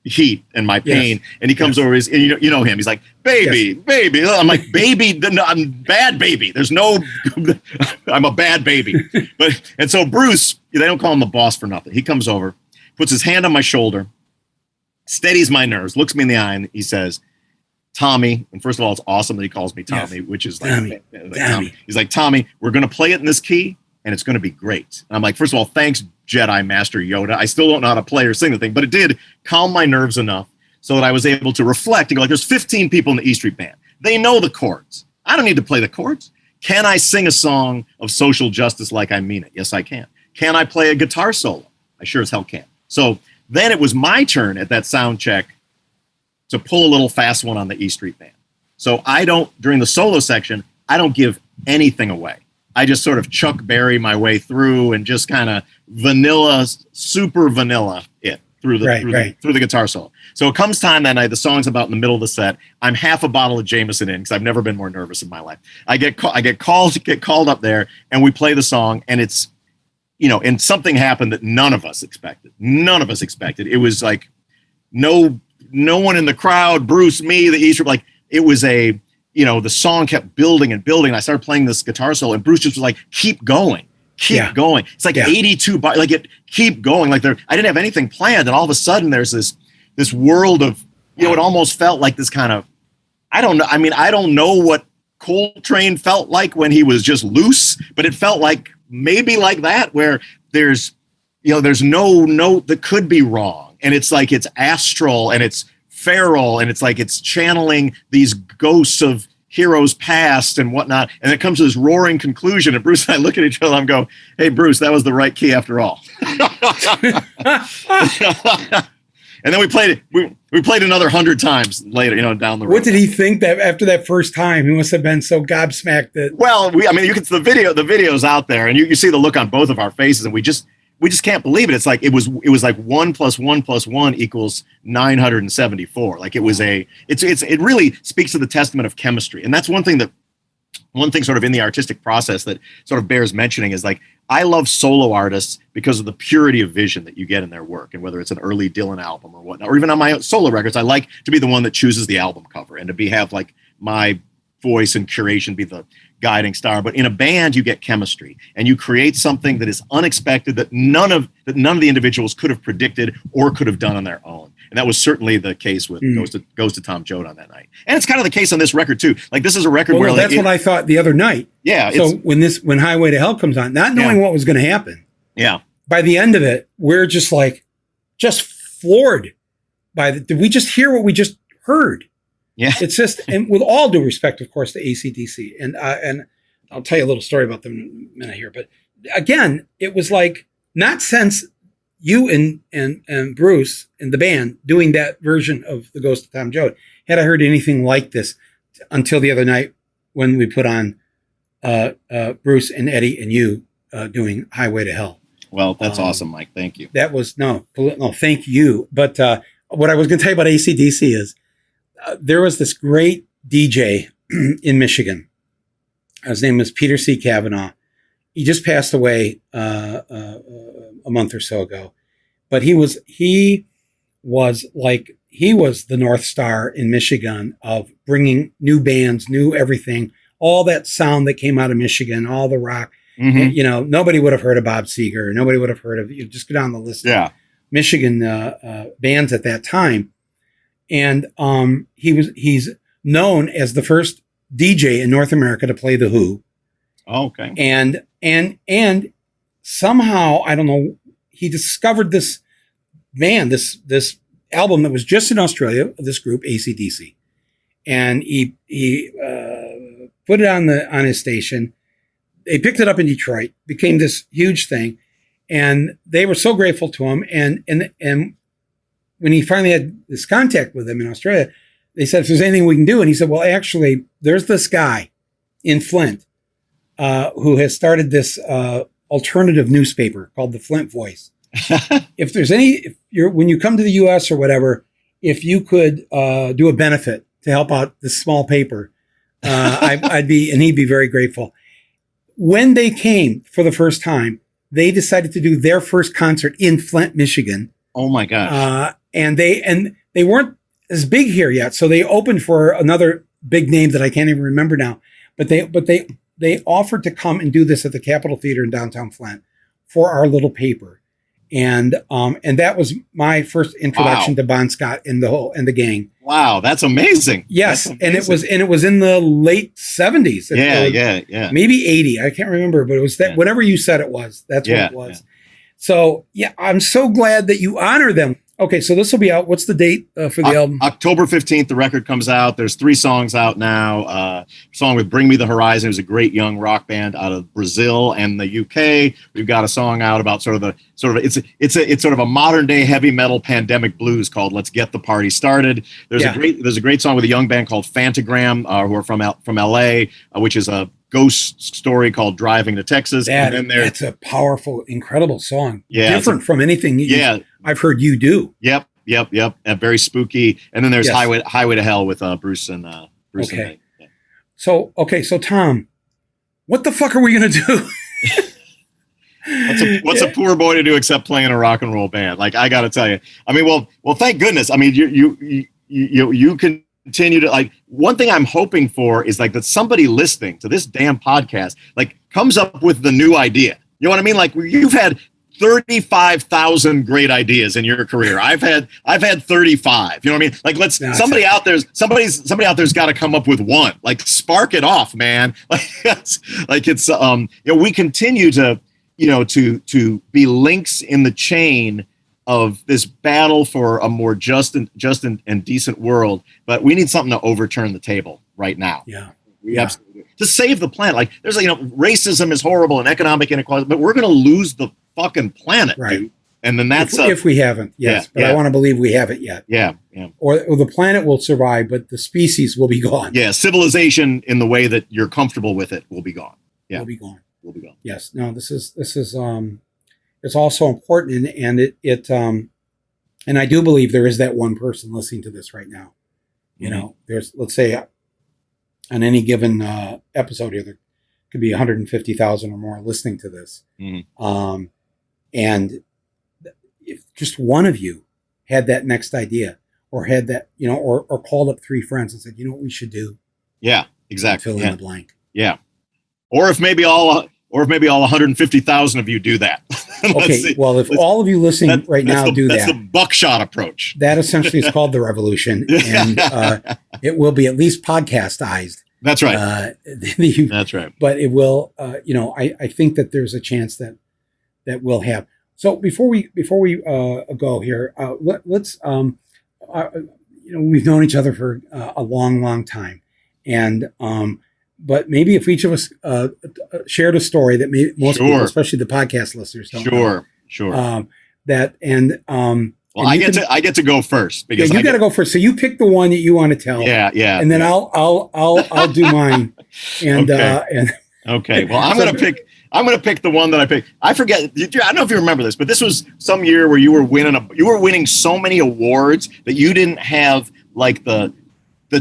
heat and my pain.
Yes.
And he comes over, and you know him. He's like, baby. I'm like, baby, I'm bad baby. There's no, I'm a bad baby. And so Bruce, they don't call him the boss for nothing. He comes over, puts his hand on my shoulder, steadies my nerves, looks me in the eye, and he says, Tommy, and first of all, it's awesome that he calls me Tommy, which is like, Tommy. He's like, Tommy, we're going to play it in this key, and it's going to be great. And I'm like, first of all, thanks, Jedi Master Yoda. I still don't know how to play or sing the thing, but it did calm my nerves enough so that I was able to reflect and go, like, there's 15 people in the E Street Band. They know the chords. I don't need to play the chords. Can I sing a song of social justice like I mean it? Yes, I can. Can I play a guitar solo? I sure as hell can. So then it was my turn at that sound check to pull a little fast one on the E Street Band. So during the solo section, I don't give anything away. I just sort of Chuck Berry my way through and just kind of super vanilla it through the guitar solo. So it comes time that night, the song's about in the middle of the set. I'm half a bottle of Jameson in because I've never been more nervous in my life. I get called up there, and we play the song, and it's, and something happened that none of us expected. It was like no one in the crowd, Bruce, me, the Easter, like it was the song kept building and building. And I started playing this guitar solo, and Bruce just was like, keep going. Going. It's like 82 bars, like it keep going. Like I didn't have anything planned. And all of a sudden there's this world of, it almost felt like this kind of, I don't know. I mean, I don't know what Coltrane felt like when he was just loose, but it felt like maybe like that, where there's no note that could be wrong. And it's like, it's astral and it's feral, and it's like, it's channeling these ghosts of heroes past and whatnot. And it comes to this roaring conclusion. And Bruce and I look at each other and go, hey, Bruce, that was the right key after all. And then we played it. We played another 100 times later, down the road.
What did he think that after that first time? He must have been so gobsmacked that.
Well, you can the video's out there, and you see the look on both of our faces, and we just can't believe it. It's like it was like 1 + 1 + 1 = 974. Like it was it really speaks to the testament of chemistry, and that's one thing sort of in the artistic process that sort of bears mentioning is like, I love solo artists because of the purity of vision that you get in their work. And whether it's an early Dylan album or whatnot, or even on my own solo records, I like to be the one that chooses the album cover and to have like my voice and curation be the guiding star. But in a band, you get chemistry, and you create something that is unexpected, that none of the individuals could have predicted or could have done on their own. And that was certainly the case with Ghost of Tom Joad on that night. And it's kind of the case on this record too. Like, this is a record where
that's what I thought the other night.
Yeah.
So when Highway to Hell comes on, not knowing what was going to happen.
Yeah.
By the end of it, we're just floored did we just hear what we just heard?
Yeah.
It's just, and with all due respect, of course, to AC/DC, and I'll tell you a little story about them in a minute here. But again, it was like, not since you and Bruce and the band doing that version of the Ghost of Tom Joad had I heard anything like this until the other night when we put on Bruce and Eddie and you doing Highway to Hell.
Well, that's awesome, Mike. Thank you.
That was no, thank you. But what I was going to tell you about AC/DC is there was this great DJ in Michigan. His name was Peter C. Cavanaugh. He just passed away a month or so ago, but he was the North Star in Michigan of bringing new bands, new everything, all that sound that came out of Michigan, all the rock. Mm-hmm. And, nobody would have heard of Bob Seger. Nobody would have heard of, you just go down the list of Michigan bands at that time. And he's known as the first DJ in North America to play The Who.
Oh, okay.
And somehow, I don't know, he discovered this band, this album that was just in Australia, this group, AC/DC. And he put it on his station. They picked it up in Detroit, became this huge thing. And they were so grateful to him. And when he finally had this contact with them in Australia, they said, if there's anything we can do. And he said, well, actually, there's this guy in Flint who has started this alternative newspaper called the Flint Voice. If there's when you come to the U.S. or whatever, if you could do a benefit to help out this small paper, he'd be very grateful. When they came for the first time, they decided to do their first concert in Flint, Michigan,
Oh my gosh.
And they weren't as big here yet. So they opened for another big name that I can't even remember now. But they offered to come and do this at the Capitol Theater in downtown Flint for our little paper. And that was my first introduction to Bon Scott and the gang.
Wow, that's amazing.
Yes,
that's amazing.
and it was in the late 70s.
Yeah.
Maybe 80. I can't remember, but it was that whatever you said it was. That's what it was. Yeah. So, I'm so glad that you honor them. Okay, so this will be out. What's the date for the album?
October 15th, the record comes out. There's 3 songs out now. A song with Bring Me the Horizon, who's a great young rock band out of Brazil and the UK. We've got a song out about it's sort of a modern day heavy metal pandemic blues called Let's Get the Party Started. There's a great song with a young band called Phantogram, who are from LA, which is a ghost story called Driving to Texas.
That's a powerful, incredible song.
Yeah,
different from anything I've heard you do.
Yep. Very spooky. And then there's Highway to Hell with Bruce and Bruce.
Okay. And So Tom, what the fuck are we gonna do?
What's a poor boy to do except playing in a rock and roll band? Like, I got to tell you. I mean, well, thank goodness. I mean, you can continue to, like, one thing I'm hoping for is like that somebody listening to this damn podcast like comes up with the new idea. You know what I mean? Like, you've had 35,000 great ideas in your career. I've had 35. You know what I mean? Like, somebody out there's got to come up with one. Like, spark it off, man. Like it's we continue to to be links in the chain of this battle for a more just and decent world, but we need something to overturn the table right now.
Yeah,
we absolutely to save the planet. Like, there's racism is horrible and economic inequality, but we're going to lose the fucking planet,
right?
Dude. And then that's
if we haven't, yes, but I want to believe we haven't yet.
Yeah.
Or the planet will survive, but the species will be gone.
Yeah, civilization in the way that you're comfortable with it will be gone. Yeah,
will be gone.
Will be gone.
Yes. No, this is it's also important, and it and I do believe there is that one person listening to this right now. You know, there's, let's say, on any given episode here, there could be 150,000 or more listening to this. And if just one of you had that next idea, or had that, or called up 3 friends and said, you know what we should do?
Yeah, exactly.
Fill in the blank.
Yeah. Or if maybe all 150,000 of you do that.
Okay. Well, if all of you listening right now do that,
that's the buckshot approach.
That essentially is called the revolution, and it will be at least podcastized.
That's right. That's right.
But it will. I think that there's a chance that we'll have. So before we go here, let's we've known each other for a long time, and but maybe if each of us shared a story that most people, especially the podcast listeners, don't know. Sure.
I get to go first because
you got to go first. So you pick the one that you want to tell.
Yeah.
And then I'll do mine. And
okay. Well, I'm gonna pick the one that I picked. I forget. I don't know if you remember this, but this was some year where you were winning so many awards that you didn't have like the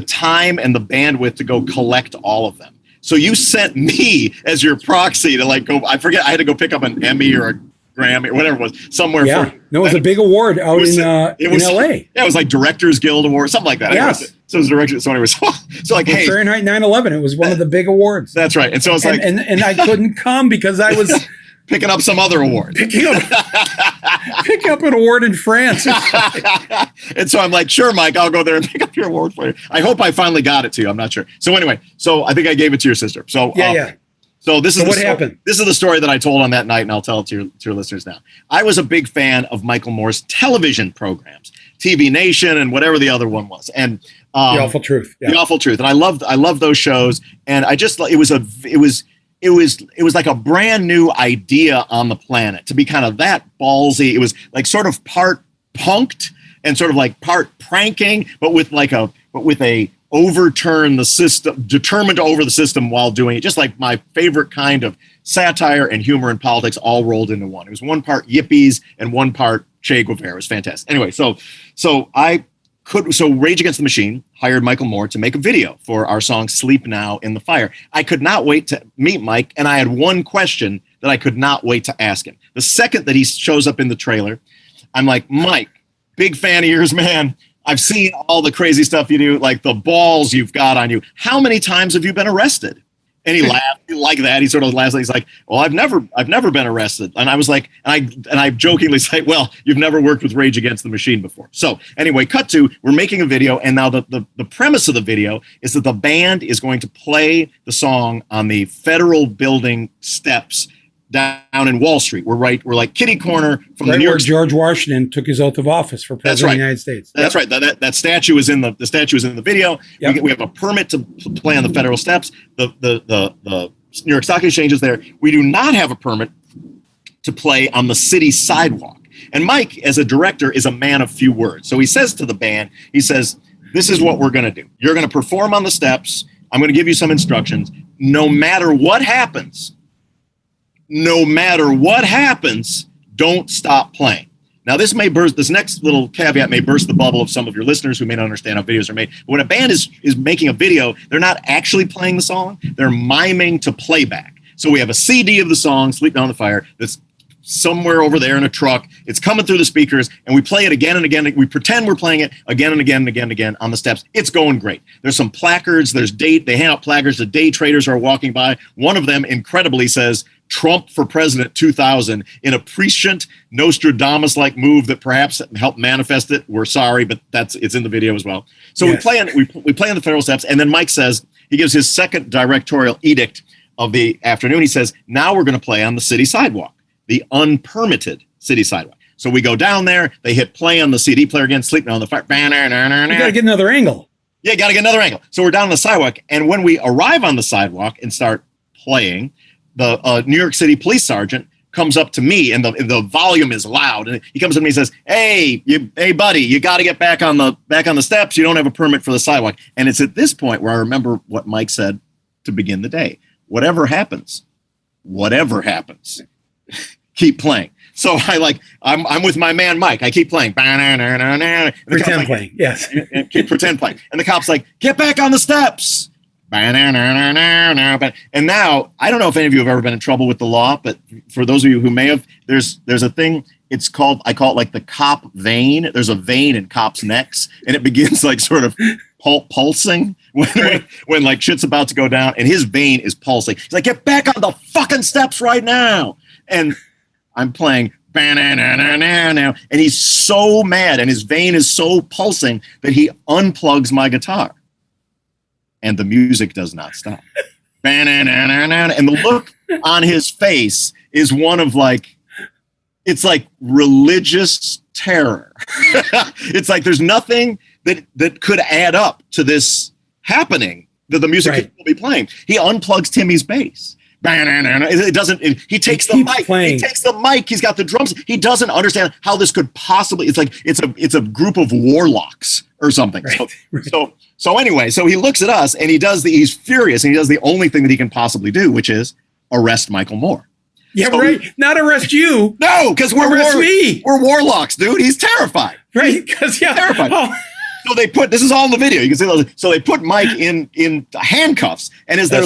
time and the bandwidth to go collect all of them. So you sent me as your proxy to like go. I forget. I had to go pick up an Emmy or a Grammy or whatever it was somewhere.
Yeah, it was a big award out in LA.
Yeah, it was like Directors Guild Award, something like that.
Yes.
So it was direction. So anyway, so like, hey,
Fahrenheit 9/11. It was one of the big awards.
That's right. And so it's like,
and I couldn't come because I was
picking up some other award.
Picking up an award in France.
And so I'm like, sure, Mike, I'll go there and pick up your award for you. I hope I finally got it to you. I'm not sure. So anyway, I think I gave it to your sister. So
yeah.
So this is
what happened.
This is the story that I told on that night, and I'll tell it to your listeners now. I was a big fan of Michael Moore's television programs, TV Nation, and whatever the other one was, and
The Awful Truth.
Yeah. The Awful Truth, and I loved those shows, and I just it was like a brand new idea on the planet to be kind of that ballsy. It was like sort of part punked and sort of like part pranking, but with a overturn the system, determined to over the system while doing it. Just like my favorite kind of satire and humor and politics all rolled into one. It was one part yippies and one part Che Guevara. It was fantastic. Anyway, so Rage Against the Machine hired Michael Moore to make a video for our song Sleep Now in the Fire. I could not wait to meet Mike, and I had one question that I could not wait to ask him. The second that he shows up in the trailer, I'm like, Mike, big fan of yours, man. I've seen all the crazy stuff you do, like the balls you've got on you. How many times have you been arrested? And he laughed like that. He sort of laughs. He's like, well, I've never been arrested. And I was like, and I jokingly say, well, you've never worked with Rage Against the Machine before. So anyway, cut to, we're making a video. And now the premise of the video is that the band is going to play the song on the federal building steps down in Wall Street. We're like kitty corner from the New York.
Where George Washington took his oath of office for president of the United States.
That's right. That statue is in the statue is in the video.
Yep.
We have a permit to play on the federal steps. The New York Stock Exchange is there. We do not have a permit to play on the city sidewalk. And Mike, as a director, is a man of few words. So he says to the band, he says, this is what we're going to do. You're going to perform on the steps. I'm going to give you some instructions. No matter what happens, don't stop playing. Now, this next little caveat may burst the bubble of some of your listeners who may not understand how videos are made. But when a band is making a video, they're not actually playing the song. They're miming to playback. So we have a CD of the song, Sleep Down the Fire, that's somewhere over there in a truck. It's coming through the speakers, and we play it again and again. We pretend we're playing it again and again and again and again on the steps. It's going great. There's some placards. They hand out placards. The day traders are walking by. One of them, incredibly, says, Trump for President 2000 in a prescient Nostradamus-like move that perhaps helped manifest it. We're sorry, but it's in the video as well. So yes. we play on the federal steps, and then Mike says, he gives his second directorial edict of the afternoon. He says, now we're going to play on the city sidewalk, the unpermitted city sidewalk. So we go down there, they hit play on the CD player again, Sleep Now on the Fire. You
got to get another angle.
Yeah, got to get another angle. So we're down on the sidewalk, and when we arrive on the sidewalk and start playing, the New York City police sergeant comes up to me, and the volume is loud, and he comes up to me and says, hey buddy, you got to get back on the steps. You don't have a permit for the sidewalk. And it's at this point where I remember what Mike said to begin the day. Whatever happens, keep playing. So I'm with my man Mike. I keep playing.
Pretend playing, yes.
Keep pretend playing. And the cop's like, get back on the steps. And now, I don't know if any of you have ever been in trouble with the law, but for those of you who may have, there's a thing, I call it like the cop vein. There's a vein in cops' necks, and it begins like sort of pulsing when like shit's about to go down, and his vein is pulsing. He's like, get back on the fucking steps right now. And I'm playing, and he's so mad, and his vein is so pulsing that he unplugs my guitar. And the music does not stop. And the look on his face is one of it's like religious terror. It's like there's nothing that could add up to this happening that the music could still be playing. He unplugs Timmy's bass. It doesn't. He takes the mic. Playing. He takes the mic. He's got the drums. He doesn't understand how this could possibly. It's like it's a group of warlocks or something. Right. So anyway, so he looks at us and he's furious, and he does the only thing that he can possibly do, which is arrest Michael Moore.
Yeah, so right. Not arrest you.
No, because we're warlocks, dude. He's terrified.
Right? Because terrified.
Oh. So this is all in the video. You can see. So they put Mike in handcuffs, and as they're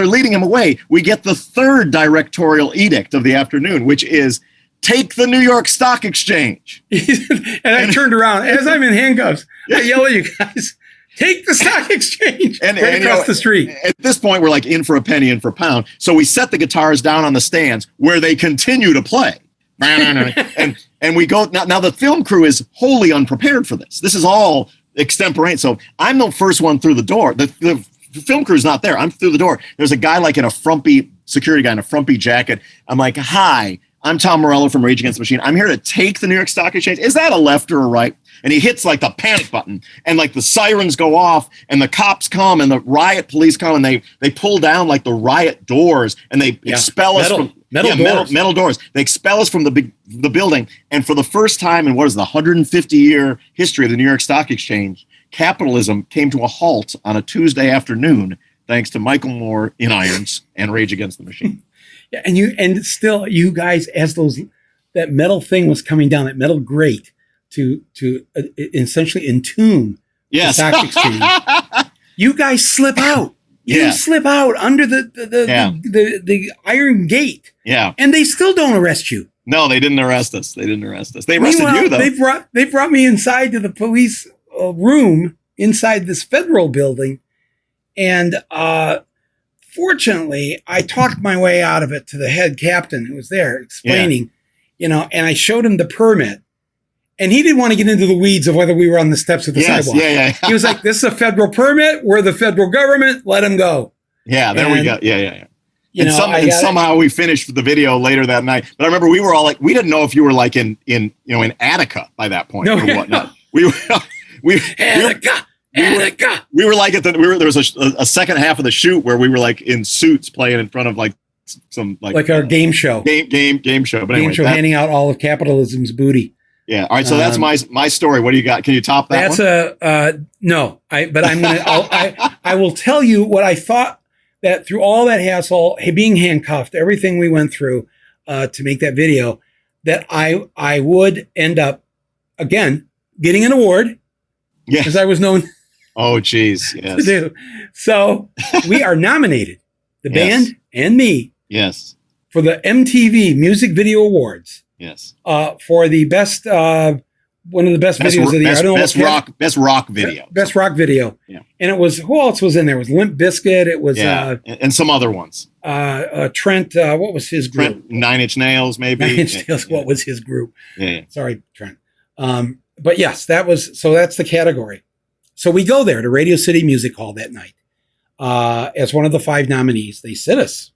leading him away, we get the third directorial edict of the afternoon, which is take the New York Stock Exchange.
And I turned around as I'm in handcuffs. I yell at you guys. Take the stock exchange and across the street.
At this point, we're like in for a penny, in for a pound. So we set the guitars down on the stands where they continue to play. and we go. Now the film crew is wholly unprepared for this. This is all extemporaneous. So I'm the first one through the door. The film crew's not there. I'm through the door. There's a guy like in a frumpy security guy in a frumpy jacket. I'm like, hi, I'm Tom Morello from Rage Against the Machine. I'm here to take the New York Stock Exchange. Is that a left or a right? And he hits like the panic button, and like the sirens go off, and the cops come, and the riot police come, and they pull down like the riot doors, and they expel us from metal doors. They expel us from the building, and for the first time in the 150-year history of the New York Stock Exchange, capitalism came to a halt on a Tuesday afternoon, thanks to Michael Moore in irons and Rage Against the Machine.
Yeah, and still, you guys, as that metal thing was coming down, that metal grate to essentially entomb the stock exchange, you guys slip out. You slip out under the iron gate.
Yeah,
and they still don't arrest you.
No, they didn't arrest us. They arrested you, though.
They brought me inside to the police room inside this federal building. And fortunately, I talked my way out of it to the head captain who was there explaining, and I showed him the permit. And he didn't want to get into the weeds of whether we were on the steps of the sidewalk.
Yeah.
He was like, this is a federal permit. We're the federal government. Let him go.
Yeah, there we go. Yeah.
Somehow
we finished the video later that night. But I remember we were all like, we didn't know if you were like in Attica by that point or whatnot. We were
Attica.
We were like there was a second half of the shoot where we were like in suits playing in front of like some like
our game show.
Game show. But anyway,
handing out all of capitalism's booty.
Yeah. All right. So that's my story. What do you got? Can you top that?
That's no. I will tell you what I thought, that through all that hassle, being handcuffed, everything we went through to make that video, that I would end up again getting an award.
Yeah.
As I was known.
Oh, geez. Yes.
To do. So we are nominated, the band and me.
Yes.
For the MTV Music Video Awards.
Yes.
For the best, one of the best videos of the year. I don't know
best rock video.
Best rock video.
Yeah.
And it was, who else was in there? It was Limp Bizkit. It was
and some other ones.
Trent. What was his group?
Trent, Nine Inch Nails, maybe.
9 Inch Nails. What was his group?
Yeah.
Sorry, Trent. But yes, that's the category. So we go there to Radio City Music Hall that night as one of the 5 nominees. They sit us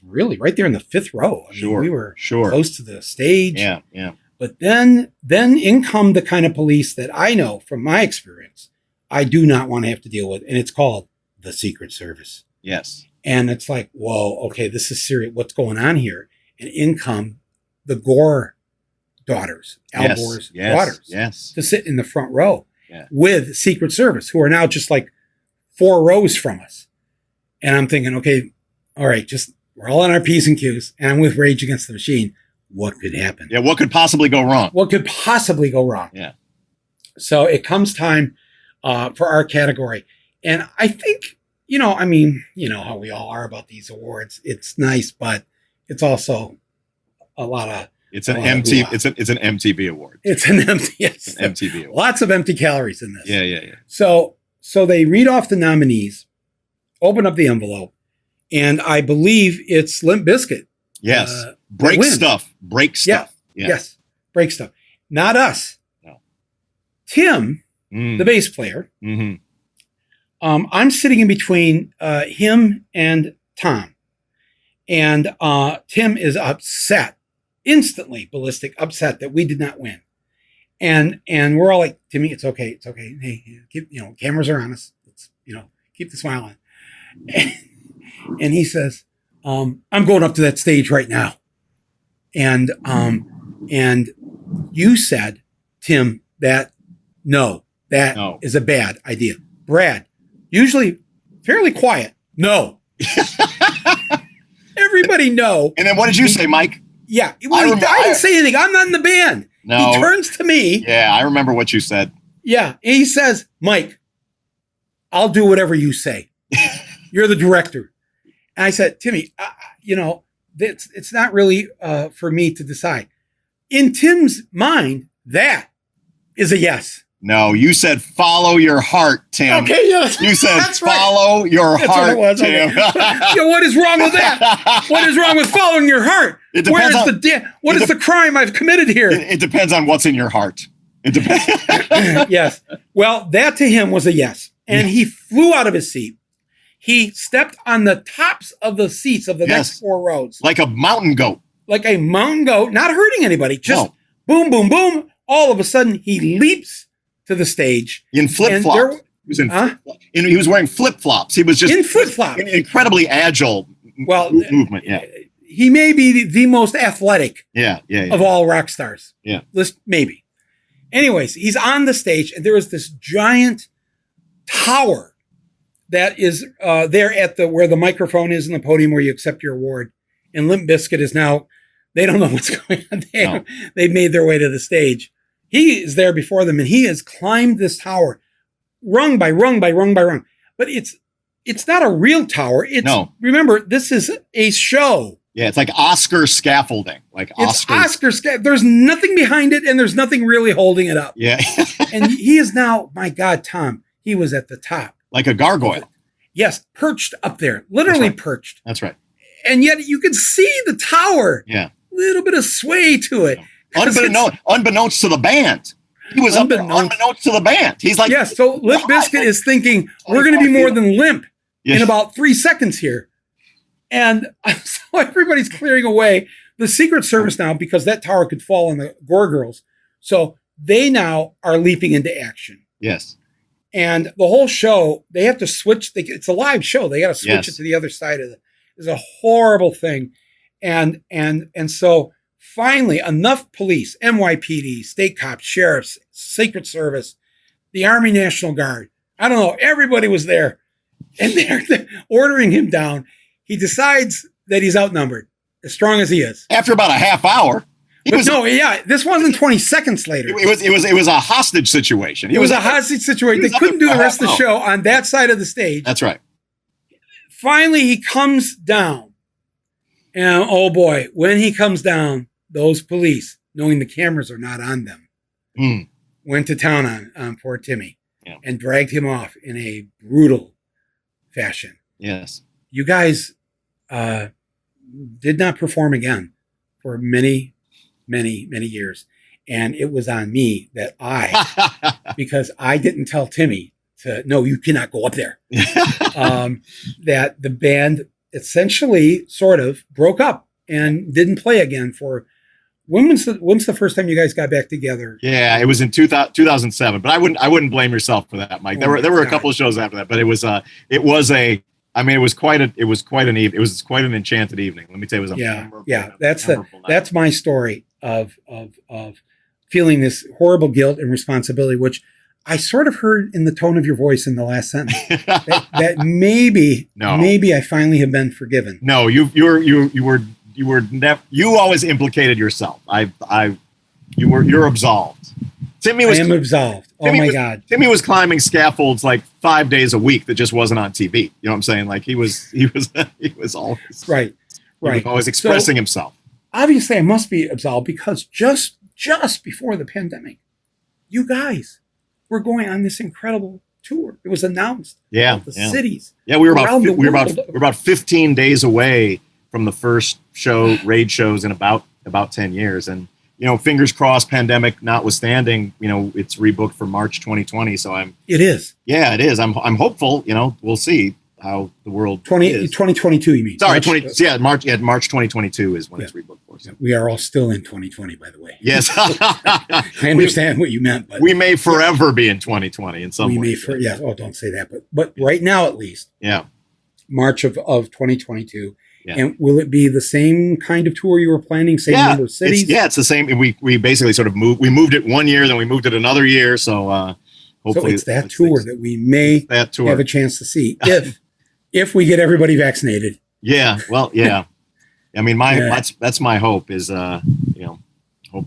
really right there in the 5th row. I mean, we were close to the stage.
Yeah.
But then in come the kind of police that I know from my experience I do not want to have to deal with, and it's called the Secret Service.
Yes.
And it's like, whoa, okay, this is serious. What's going on here? And in come the Gore daughters, Al Gore's daughters, to sit in the front row with Secret Service, who are now just like 4 rows from us. And I'm thinking, okay, all right, we're all on our P's and Q's, and I'm with Rage Against the Machine. What could happen?
Yeah, what could possibly go wrong?
Yeah. So it comes time for our category. And I think, you know how we all are about these awards. It's nice, but it's also a lot of...
It's an MTV award.
It's an MTV award. Lots of empty calories in this.
Yeah.
So they read off the nominees, open up the envelope, and I believe it's Limp Bizkit.
Yes. Break stuff.
Yeah. Yes. Break stuff. Not us.
No.
Tim, the bass player.
Mm-hmm.
I'm sitting in between him and Tom. And Tim is upset, instantly ballistic, upset that we did not win. And we're all like, Timmy, it's okay. Hey, keep, cameras are on us. Let's, keep the smile on. And he says, I'm going up to that stage right now. And you said, Tim, that is a bad idea. Brad, usually fairly quiet. No. Everybody no.
And then what did you say, Mike?
Yeah. Well, I didn't say anything. I'm not in the band.
No.
He turns to me.
Yeah, I remember what you said.
Yeah. And he says, Mike, I'll do whatever you say. You're the director. And I said, Timmy, it's not really for me to decide. In Tim's mind, that is a yes.
No, you said follow your heart, Tim.
Okay, yes.
You said follow your heart, Tim.
Okay. What is wrong with that? What is wrong with following your heart? What is the crime I've committed here?
It depends on what's in your heart. It depends.
Yes. Well, that to him was a yes. And he flew out of his seat. He stepped on the tops of the seats of the next 4 rows.
Like a mountain goat.
Not hurting anybody. Just boom, boom, boom. All of a sudden, he leaps to the stage.
In flip-flops. He was wearing flip-flops. He was just...
In flip-flops.
Incredibly agile movement, yeah.
He may be the most athletic
of
all rock stars.
Yeah.
Maybe. Anyways, he's on the stage, and there is this giant tower that is there at where the microphone is in the podium where you accept your award. And Limp Bizkit is now, they don't know what's going on. They've made their way to the stage. He is there before them, and he has climbed this tower, rung by rung by rung by rung. But it's not a real tower. Remember, this is a show.
Yeah, it's like Oscar scaffolding. Like
It's Oscar. There's nothing behind it, and there's nothing really holding it up.
Yeah.
And he is now, my God, Tom, he was at the top.
Like a gargoyle.
Yes, perched up there, literally perched.
That's right.
And yet you could see the tower.
Yeah.
Little bit of sway to it.
Unbeknownst to the band. He was unbeknownst to the band. He's like,
yes, so Limp Bizkit is thinking, we're going to be more than limp in about 3 seconds here. And so everybody's clearing away. The Secret Service now, because that tower could fall on the Gore Girls, so they now are leaping into action.
Yes.
And the whole show, they have to switch. It's a live show. They got to switch it to the other side of it. It's a horrible thing. And so finally, enough police, NYPD, state cops, sheriffs, Secret Service, the Army National Guard. I don't know. Everybody was there. And they're ordering him down. He decides that he's outnumbered, as strong as he is.
After about a half hour.
This wasn't 20 seconds later.
It was a hostage situation.
It was a hostage situation. They couldn't do the rest of the show on that side of the stage.
That's right.
Finally, he comes down. And oh boy, when he comes down, those police, knowing the cameras are not on them, went to town on poor Timmy and dragged him off in a brutal fashion.
Yes.
You guys did not perform again for many, many, many years. And it was on me that because I didn't tell Timmy no, you cannot go up there. That the band essentially sort of broke up and didn't play again for, when's the first time you guys got back together?
Yeah, it was in 2007, but I wouldn't blame yourself for that, Mike. There were a couple of shows after that, but it was quite an enchanted evening. Let me tell you, it was
that's my story of feeling this horrible guilt and responsibility, which I sort of heard in the tone of your voice in the last sentence that maybe I finally have been forgiven.
No, you always implicated yourself. You're absolved.
I am absolved. Oh my God.
Timmy was climbing scaffolds like 5 days a week that just wasn't on TV. You know what I'm saying? Like he was always
right.
He was always expressing himself.
Obviously, I must be absolved because just before the pandemic, you guys were going on this incredible tour. It was announced. The cities.
Yeah, we were about 15 days away from the first show, Raid shows in about 10 years, and fingers crossed, pandemic notwithstanding, it's rebooked for March 2020. So
it is.
Yeah, it is. I'm hopeful. We'll see how the world
2022. You mean?
Sorry, March 2022 is when it's rebooked for. So.
We are all still in 2020, by the way.
Yes,
I understand what you meant, but
we may forever be in 2020 in some way.
Don't say that, but right now at least.
Yeah.
March of 2022. Yeah. And will it be the same kind of tour you were planning? Same number of cities?
It's the same. We basically sort of moved it 1 year, then we moved it another year. So hopefully,
so it's that tour that we may have a chance to see if we get everybody vaccinated.
Yeah. Well, yeah. I mean, that's my hope is hope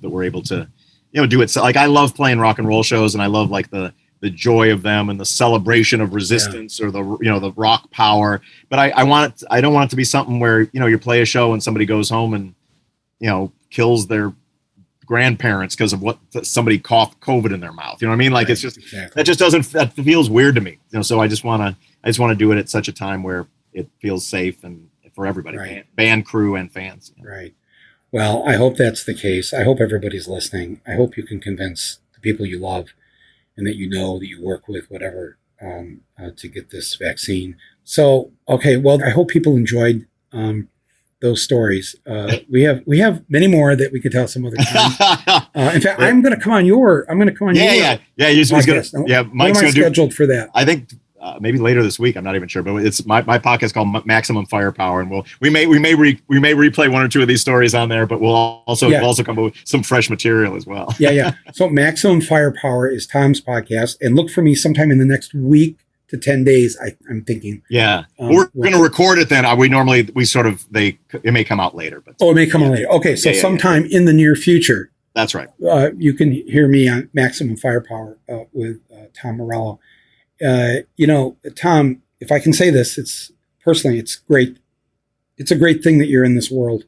that we're able to do it. So, like I love playing rock and roll shows, and I love like the joy of them and the celebration of resistance or the rock power. But I don't want it to be something where, you play a show and somebody goes home and, kills their grandparents because of what somebody coughed COVID in their mouth. You know what I mean? Like, it's just, that feels weird to me. So I just want to do it at such a time where it feels safe and for everybody, band crew and fans.
Right. Well, I hope that's the case. I hope everybody's listening. I hope you can convince the people you love and that that you work with, whatever, to get this vaccine. So, okay, well, I hope people enjoyed those stories. We have many more that we could tell some other time. In fact, I'm going to come on your.
Yeah. He's going to. Mike's going to
scheduled for that.
I think maybe later this week. I'm not even sure, but it's my podcast called Maximum Firepower, and we may replay one or two of these stories on there, but we'll also come up with some fresh material as well.
Yeah. So Maximum Firepower is Tom's podcast, and look for me sometime in the next week to 10 days. I'm thinking.
Yeah, we're going to record it then. It may come out later, but
it may come out later. Okay, so sometime in the near future.
That's right.
You can hear me on Maximum Firepower with Tom Morello. Tom, if I can say this, it's great it's a great thing that you're in this world.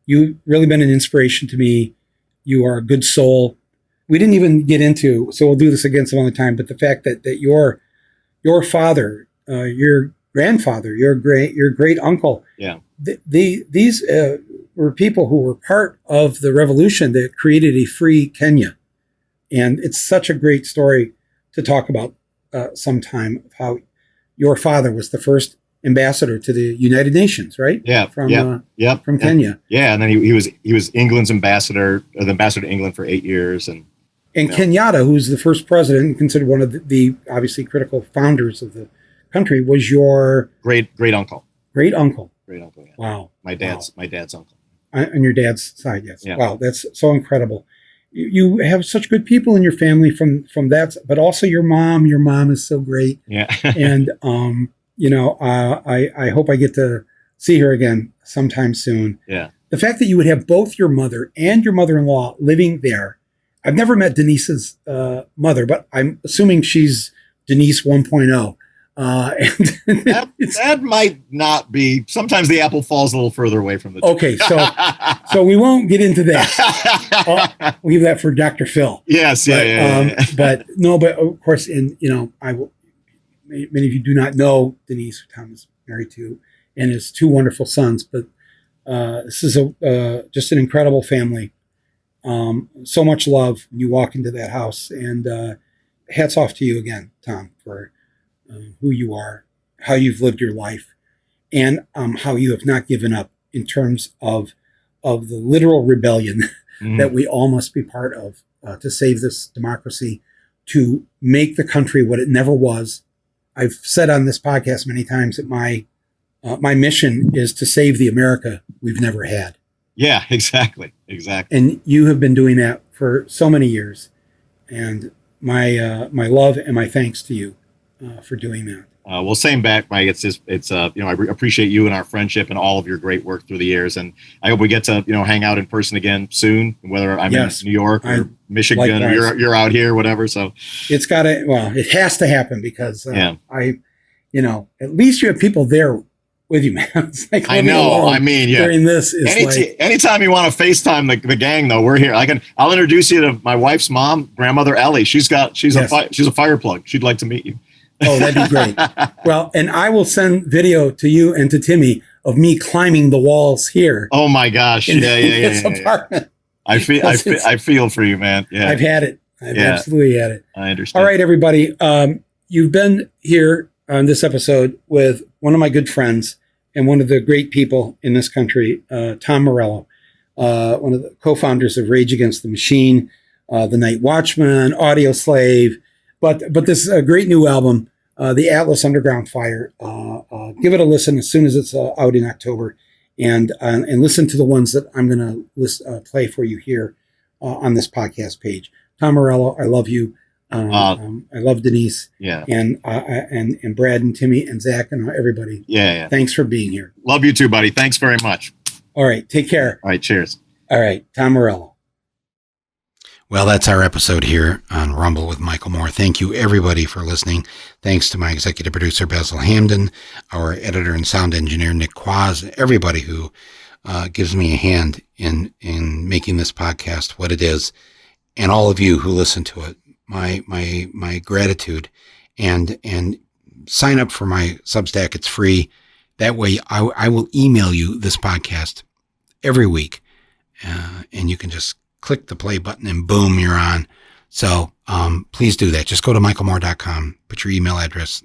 You've really been an inspiration to me. You are a good soul. We didn't even get into, so we'll do this again some other time, but the fact that your father, your grandfather, your great uncle, these were people who were part of the revolution that created a free Kenya. And it's such a great story to talk about sometime, of how your father was the first ambassador to the United Nations, right?
Yeah.
From Kenya.
And then he was England's ambassador, the ambassador to England for 8 years. And
Kenyatta, who's the first president, considered one of the obviously critical founders of the country, was your
great uncle.
Great uncle.
Great uncle. Yeah.
Wow.
My dad's uncle.
On your dad's side, yes.
Yeah.
Wow, that's so incredible. You have such good people in your family from that, but also your mom. Your mom is so great.
Yeah.
And I hope I get to see her again sometime soon.
Yeah.
The fact that you would have both your mother and your mother-in-law living there. I've never met Denise's mother, but I'm assuming she's Denise 1.0.
That might not be. Sometimes the apple falls a little further away from the tree.
Okay, so we won't get into that. We'll leave that for Dr. Phil.
Yes, yeah.
But of course, many of you do not know Denise, who Tom is married to, and his two wonderful sons. But this is just an incredible family. So much love when you walk into that house, and hats off to you again, Tom, for who you are, how you've lived your life, and how you have not given up in terms of the literal rebellion that we all must be part of to save this democracy, to make the country what it never was. I've said on this podcast many times that my mission is to save the America we've never had.
Yeah, exactly.
And you have been doing that for so many years, and my love and my thanks to you for doing that.
Well, same back, Mike. I appreciate you and our friendship and all of your great work through the years, and I hope we get to hang out in person again soon. Whether I'm in New York or Michigan, or you're out here, whatever. So
it's got to. Well, it has to happen because at least you have people there with you, man. It's like
I know. I mean, yeah.
During this,
anytime you want to FaceTime the gang, though, we're here. I'll introduce you to my wife's mom, grandmother Ellie. She's a fire plug. She'd like to meet you.
Oh, that'd be great. Well, and I will send video to you and to Timmy of me climbing the walls here.
Oh my gosh!
His apartment.
I feel for you, man. Yeah,
I've had it. I've absolutely had it.
I understand.
All right, everybody. You've been here on this episode with one of my good friends and one of the great people in this country, Tom Morello, one of the co-founders of Rage Against the Machine, The Night Watchman, Audio Slave, but this is a great new album, The Atlas Underground Fire. Give it a listen as soon as it's out in October, and listen to the ones that I'm going to play for you here on this podcast page. Tom Morello, I love you. I love Denise.
Yeah.
And Brad and Timmy and Zach and everybody.
Yeah.
Thanks for being here.
Love you too, buddy. Thanks very much.
All right. Take care.
All right. Cheers.
All right. Tom Morello.
Well, that's our episode here on Rumble with Michael Moore. Thank you, everybody, for listening. Thanks to my executive producer, Basil Hamden, our editor and sound engineer, Nick Quaz, everybody who gives me a hand in making this podcast what it is, and all of you who listen to it. My gratitude, and sign up for my Substack. It's free. That way I will email you this podcast every week, and you can just click the play button and boom, you're on. So please do that. Just go to michaelmoore.com, put your email address,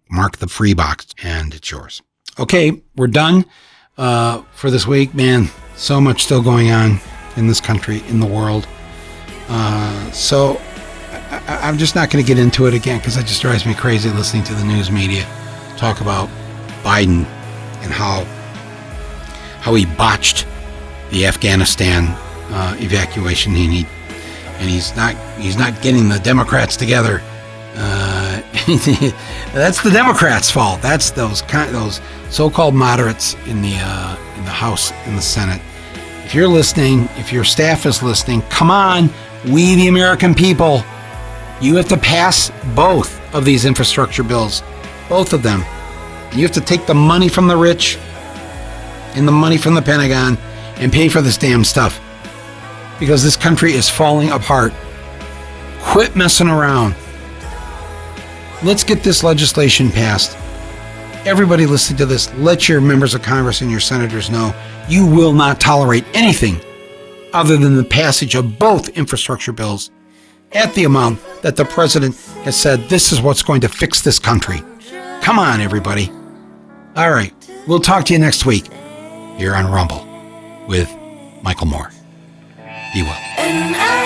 mark the free box, and it's yours. Okay, we're done for this week. Man, so much still going on in this country, in the world. So I'm just not going to get into it again because it just drives me crazy listening to the news media talk about Biden and how he botched the Afghanistan evacuation, and he's not getting the Democrats together. That's the Democrats' fault. That's those so-called moderates in the House and the Senate. If you're listening, if your staff is listening, come on, we the American people. You have to pass both of these infrastructure bills, both of them. You have to take the money from the rich and the money from the Pentagon and pay for this damn stuff. Because this country is falling apart. Quit messing around. Let's get this legislation passed. Everybody listening to this, let your members of Congress and your senators know you will not tolerate anything other than the passage of both infrastructure bills at the amount that the president has said this is what's going to fix this country. Come on, everybody. All right, we'll talk to you next week here on Rumble with Michael Moore. Be well.